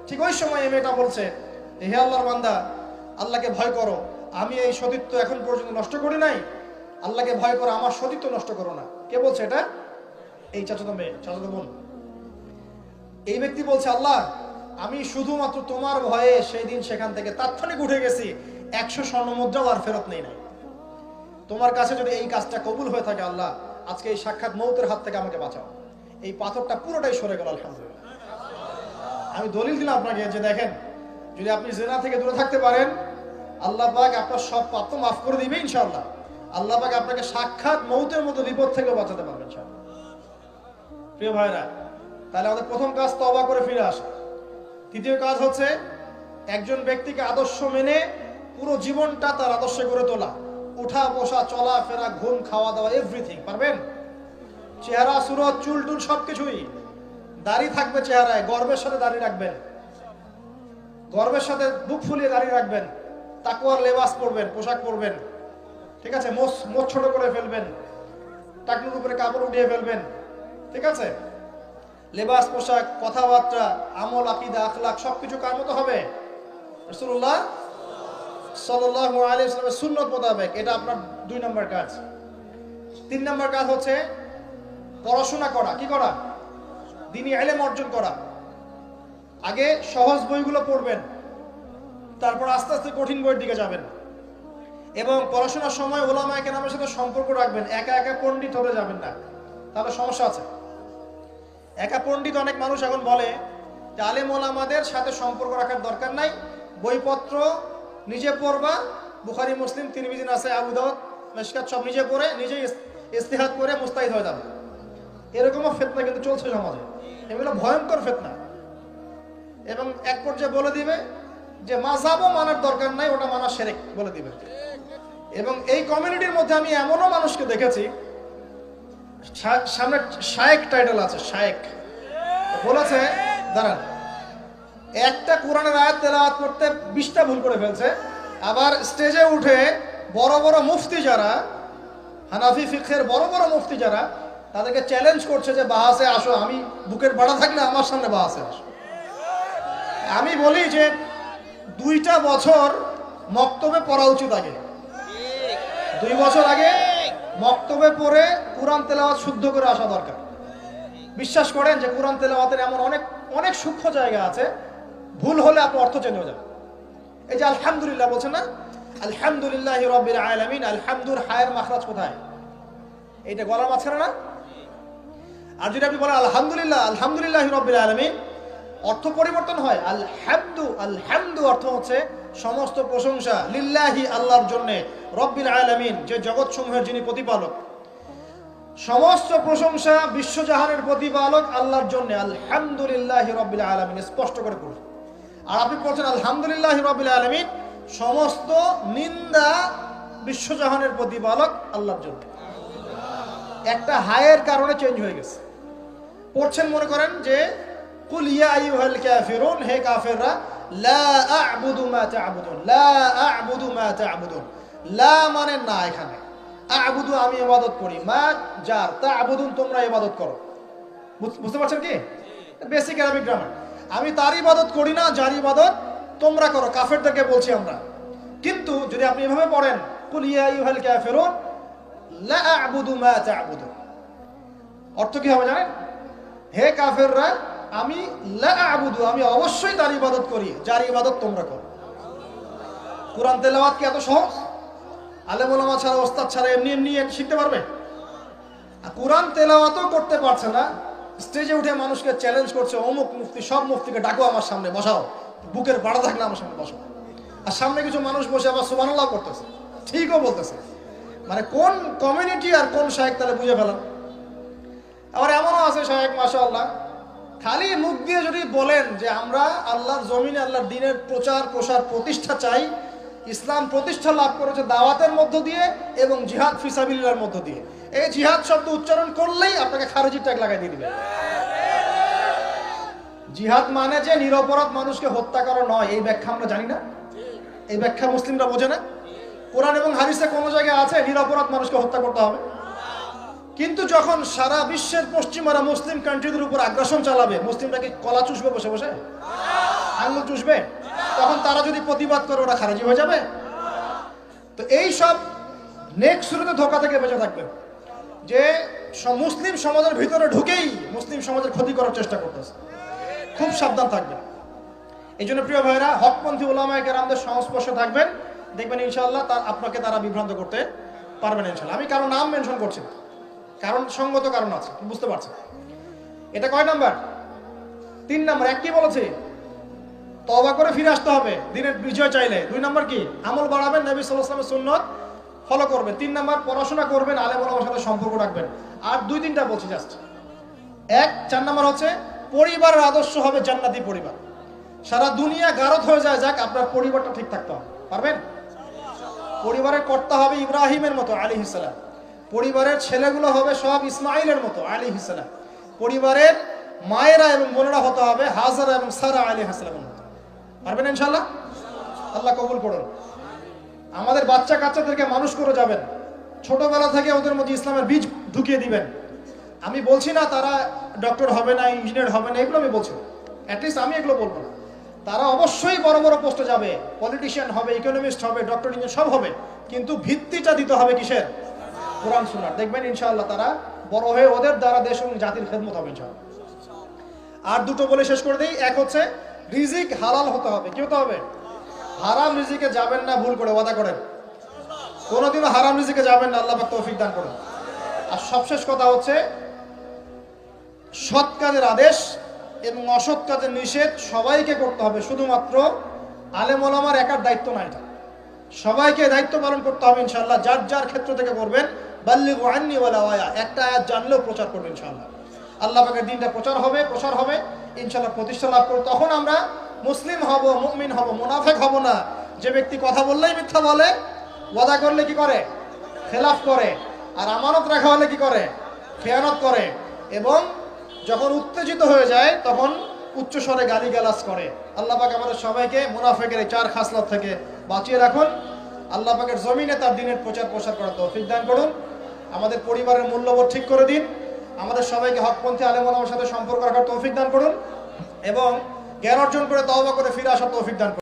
ঠিক ওই সময় এই মেয়েটা বলছে হে আল্লাহর বান্দা, আল্লাহকে ভয় করো, আমি এই সতীত্ব এখন পর্যন্ত নষ্ট করি নাই, আল্লাহকে ভয় করো, আমার সতীত্ব নষ্ট করো না। কে বলছে এটা? এই চাচাতো মেয়ে, চাচাতো বোন। এই ব্যক্তি বলছে আল্লাহ আমি শুধুমাত্র তোমার ভয়ে সেই দিন সেখান থেকে তাৎক্ষণিক উঠে গেছি, 100 স্বর্ণ মুদ্রাও আর ফেরত নেই নাই। তোমার কাছে যদি এই কাজটা কবুল হয়ে থাকে আল্লাহ, আজকে এই সাক্ষাৎ মৌতের হাত থেকে আমাকে বাঁচাও। এই পাথরটা পুরোটাই সরে গেল আলহামদুলিল্লাহ। আমি দলিল দিলাম আপনাকে যে দেখেন, যদি আপনি জিনা থেকে দূরে থাকতে পারেন, আল্লাহ পাক আপনার সব পাপ তো মাফ করে দিবে ইনশাআল্লাহ। আল্লাহ পাক আপনাকে সাক্ষাৎ মৌতের মতো বিপদ থেকে বাঁচাতে পারবেন ইনশাআল্লাহ। প্রিয় ভাইরা, তাহলে আমাদের প্রথম কাজ তওবা করে ফিরে আসা। দ্বিতীয় কাজ হচ্ছে একজন ব্যক্তিকে আদর্শ মেনে পুরো জীবনটা তার আদর্শে গড়ে তোলা। উঠা বসা, চলা ফেরা, ঘুম, খাওয়া দাওয়া, এভরিথিং পারবেন। চেহারা, সুরত, চুল টুল সবকিছুই। দাড়ি থাকবে চেহারায়, গর্বের সাথে দাড়ি রাখবেন, গর্বের সাথে বুক ফুলিয়ে দাড়ি রাখবেন। তাকওয়ার লেবাস পরবেন, পোশাক পরবেন, ঠিক আছে? মোচ ছোট করে ফেলবেন, টাকনুর উপরে কাপড় উঠিয়ে ফেলবেন, ঠিক আছে? লেবাস, পোশাক, কথাবার্তা, আমল, আকীদা, আখলাক সবকিছু কার মতো হবে? রাসূলুল্লাহ সাল্লাল্লাহু আলাইহি ওয়াসাল্লামের সুন্নাত মোতাবেক। এটা আপনার 2 নম্বর কাজ। 3 নম্বর কাজ হচ্ছে পড়াশোনা করা। কি করা? দ্বীনি ইলম অর্জন করা। আগে সহজ বইগুলো পড়বেন, তারপর আস্তে আস্তে কঠিন বইয়ের দিকে যাবেন। এবং পড়াশোনার সময় উলামায়ে কেরামের সাথে সম্পর্ক রাখবেন। একা একা পণ্ডিত হতে যাবেন না, তাহলে সমস্যা আছে। একা পণ্ডিত অনেক মানুষ এখন বলে যে আলেম ওলামাদের সাথে সম্পর্ক রাখার দরকার নাই, বইপত্র নিজে পড়বা, বুখারী, মুসলিম, তিরমিজি, নাসাই, আবু দাউদ, মিশকাত সব নিজে পড়ে নিজেই ইস্তিহাদ করে মুস্তাহিদ হয়ে যাবে। এরকমও ফিতনা কিন্তু চলছে সমাজে। এগুলো ভয়ঙ্কর ফিতনা। এবং এক পর্যায়ে বলে দিবে যে মাযহাবও মানার দরকার নাই, ওটা মানা শিরক বলে দিবে। এবং এই কমিউনিটির মধ্যে আমি এমনও মানুষকে দেখেছি, সামনে শায়েখ টাইটেল আছে, শায়েখ বলেছে দাঁড়ান, একটা কোরআনের আয়াত তেলাওয়াত করতে 20টা ভুল করে ফেলছে। আবার স্টেজে উঠে বড় বড় মুফতি যারা, হানাফি ফিকহের বড় বড় মুফতি যারা, তাদেরকে চ্যালেঞ্জ করছে যে বাহাসে আসো, আমি বুকের বাড়া থাকলে আমার সামনে বাহাসে আসো। আমি বলি যে 2টা বছর মক্তবে পড়া উচিত। আগে 2 বছর আগে মক্তবে পড়ে কোরআন তেলাওয়াত শুদ্ধ করে আসা দরকার। বিশ্বাস করেন যে কোরআন তেলাওয়াতের এমন অনেক অনেক সূক্ষ্ম জায়গা আছে, ভুল হলে আপনার অর্থ চেঞ্জ হয়ে যাবে। এই যে আলহামদুলিল্লাহ বলছেন না, আলহামদুলিল্লাহি রাব্বিল আলামিন, আলহামদুর হায়ের মাখরাজ কোথায়? এইটা গলার মাঝখানে না? আর যদি আপনি বলেন আলহামদুলিল্লাহ আলহামদুলিল্লাহি রাব্বিল আলামিন, অর্থ পরিবর্তন হয়। আলহামদু, আলহামদু অর্থ হচ্ছে সমস্ত প্রশংসা লিল্লাহি আল্লাহর জন্য, রব্বিল আলামিন যে জগৎসমূহের যিনি প্রতিপালক, সমস্ত প্রশংসা বিশ্বজাহানের প্রতিপালক আল্লাহর জন্য, আলহামদুলিল্লাহি রাব্বিল আলামিন স্পষ্ট করে পড়ুন। আর আপনি বলছেন আলহামদুলিল্লাহি রাব্বিল আলামিন, সমস্ত নিন্দা বিশ্বজাহানের প্রতিপালক আল্লাহর জন্য। একটা হায়ের কারণে চেঞ্জ হয়ে গেছে। পড়ছেন মনে করেন যে কুল ইয়া আইয়ুহাল কাফিরুন, হে কাফেররা, লা আ'বুদু মা তা'বুদুন, লা আ'বুদু মা তা'বুদুন। লা মানে না, এখানে আ'বুদু আমি ইবাদত করি, মা যার, তা'বুদুন তোমরা ইবাদত করো। বুঝতে পারছেন কি? Basic Arabic grammar. আমি তার ইবাদত করি না, যার ইবাদত তোমরা করো, কাফেরদেরকে বলছি আমরা। কিন্তু যদি আপনি এভাবে পড়েন কুল ইয়া আইয়ুহাল কাফিরুন লা আ'বুদু মা তা'বুদুন, অর্থ কি হবে জানেন? হে কাফেররা, আমি লা আ'বুদু আমি অবশ্যই তার ইবাদত করি, যার ইবাদত তোমরা করো। কোরআন তেলাওয়াত কি এত সহজ? আলেম ওলামা ছাড়া, ওস্তাদ ছাড়া এমনি এমনি শিখতে পারবে? কোরআন তেলাওয়াতও করতে পারছে না, স্টেজে উঠে মানুষকে চ্যালেঞ্জ করছে, অমুক মুফতি, সব মুফতিকে ডাকো আমার সামনে বসাও, বুকের বাড়া থাকলে আমার সামনে বসাও। আর সামনে কিছু মানুষ বসে আবার সুবহানাল্লাহ করতেছে, ঠিকও বলতেছে। মানে কোন কমিউনিটি আর কোন শায়েখ তাহলে বুঝে ফেলান। আবার এমনও আছে শায়েখ মাশাআল্লাহ, খালি মুখ দিয়ে যদি বলেন যে আমরা আল্লাহর জমিনে আল্লাহর দ্বীনের প্রচার প্রসার প্রতিষ্ঠা চাই, ইসলাম প্রতিষ্ঠা লাভ করেছে দাওয়াতের মধ্য দিয়ে এবং জিহাদ ফি সাবিলিল্লাহর মধ্য দিয়ে, এই জিহাদ শব্দ উচ্চারণ করলেই আপনাকে খারেজি ট্যাগ লাগাই দিয়ে দিবে। জিহাদ মানে যে নিরপরাধ মানুষকে হত্যা করা নয়, এই ব্যাখ্যা আমরা জানি না, এই ব্যাখ্যা মুসলিমরা বোঝে না। কোরআন এবং হাদিসে কোনো জায়গায় আছে নিরপরাধ মানুষকে হত্যা করতে হবে? কিন্তু যখন সারা বিশ্বের পশ্চিমারা মুসলিম কান্ট্রিদের উপর আগ্রাসন চালাবে, মুসলিমরা কি কলা চুষবে বসে বসে, আঙুল চুষবে? তখন তারা যদি প্রতিবাদ করে ওরা খারেজি হয়ে যাবে? তো এই সব নেক্সট শুরুতে ধোকা থেকে বেঁচে থাকবে, যে মুসলিম সমাজের ভিতরে ঢুকেই মুসলিম সমাজের ক্ষতি করার চেষ্টা করতেছে। খুব সাবধান থাকবেন। এই জন্য প্রিয় ভাইরা, হকপন্থী উলামায়ে কেরামদের সংস্পর্শে থাকবেন, দেখবেন ইনশাআল্লাহ আপনাকে তারা বিভ্রান্ত করতে পারবেন ইনশাআল্লাহ। আমি কারো নাম মেনশন করছি না, কারণ সঙ্গত কারণ আছে, বুঝতে পারছেন? এটা কয় নাম্বার? 3 নাম্বার। এক কি বলেছে? তওবা করে ফিরে আসতে হবে দিনের বিজয় চাইলে। 2 নাম্বার কি? আমল বাড়াবেন, নবী সাল্লাল্লাহু আলাইহি ওয়াসাল্লামের সুন্নাত ফলো করবেন। 3 নাম্বার পড়াশোনা করবেন, আলেম ওলামার সাথে সম্পর্ক রাখবেন। আর 2-3টা বলছি জাস্ট। 4 নাম্বার হচ্ছে পরিবারের আদর্শ হবে জান্নাতি পরিবার। সারা দুনিয়া গারদ হয়ে যায়, যাক আপনার পরিবারটা ঠিক থাকতে হবে। পারবেন? পরিবারের কর্তা হবে ইব্রাহিমের মতো আলাইহিস সালাম, পরিবারের ছেলেগুলো হবে সব ইসমাইলের মতো আলাইহিস সালাম, পরিবারের মায়েরা এবং বোনেরা হতে হবে হাজারা এবং সারা আলাইহিস সালামের মতো। পারবেন ইনশাআল্লাহ? আল্লাহ কবুল করুন। আমাদের বাচ্চা কাচ্চাদেরকে মানুষ করে যাবেন, ছোটবেলা থেকে ওদের মধ্যে ইসলামের বীজ ঢুকিয়ে দিবেন। আমি বলছি না তারা ডক্টর হবে না, ইঞ্জিনিয়ার হবে না, এগুলো আমি বলছি না, অ্যাটলিস্ট আমি এগুলো বলবো না। তারা অবশ্যই বড় বড় পোস্টে যাবে, পলিটিশিয়ান হবে, ইকোনমিস্ট হবে, ডক্টর, ইঞ্জিনিয়ার সব হবে, কিন্তু ভিত্তিটা দিতে হবে কিসের? কোরআন সুন্নাহর। দেখবেন ইনশাআল্লাহ তারা বড় হয়ে ওদের দ্বারা দেশ এবং জাতির খেদমত হবে ইনশাআল্লাহ। আর 2টো বলে শেষ করে দিই। এক হচ্ছে রিজিক হালাল হতে হবে। কি হতে হবে? হারাম রিজিকে যাবেন না, ভুল করে ওয়াদা করেন। কোনোদিনও হারাম রিজিকে যাবেন না, আল্লাহ পাক তৌফিক দান করেন। আর সবশেষ কথা হচ্ছে সৎ কাজের আদেশ এবং অসৎ কাজের নিষেধ সবাইকে করতে হবে, শুধুমাত্র আলেম ওলামার একার দায়িত্ব না, এটা সবাইকে দায়িত্ব পালন করতে হবে ইনশাআল্লাহ। যার যার ক্ষেত্র থেকে করবেন, বাল্লিগু আন্নি ওয়ালাউ আয়া, একটা আয়াত জানলেও প্রচার করবেন ইনশাআল্লাহ। আল্লাহ পাকের দ্বীনটা প্রচার হবে ইনশাআল্লাহ, প্রতিষ্ঠা লাভ করবে। তখন আমরা মুসলিম হব, মুমিন হব, মুনাফিক হব না। যে ব্যক্তি কথা বললেই মিথ্যা বলে, ওয়াদা করলে কি করে? খেলাফ করে, আর আমানত রাখা হলে কি করে? খেয়ানত করে, এবং যখন উত্তেজিত হয়ে যায় তখন উচ্চ স্বরে গালিগালাজ করে। আল্লাহ পাক আমাদের সবাইকে মুনাফিকের এই 4 খাসলত থেকে বাঁচিয়ে রাখুন। আল্লাহ পাকের জমিনে তার দ্বীনের প্রচার প্রসার করার তৌফিক দান করুন। আমাদের পরিবারের মূল্যবোধ ঠিক করে দিন। আমাদের সবাইকে হকপন্থী আলেম ওলামার সাথে সম্পর্ক রাখার তৌফিক দান করুন, এবং জ্ঞান অর্জন করে তওবা করে ফিরে আসার তৌফিক দান করুন।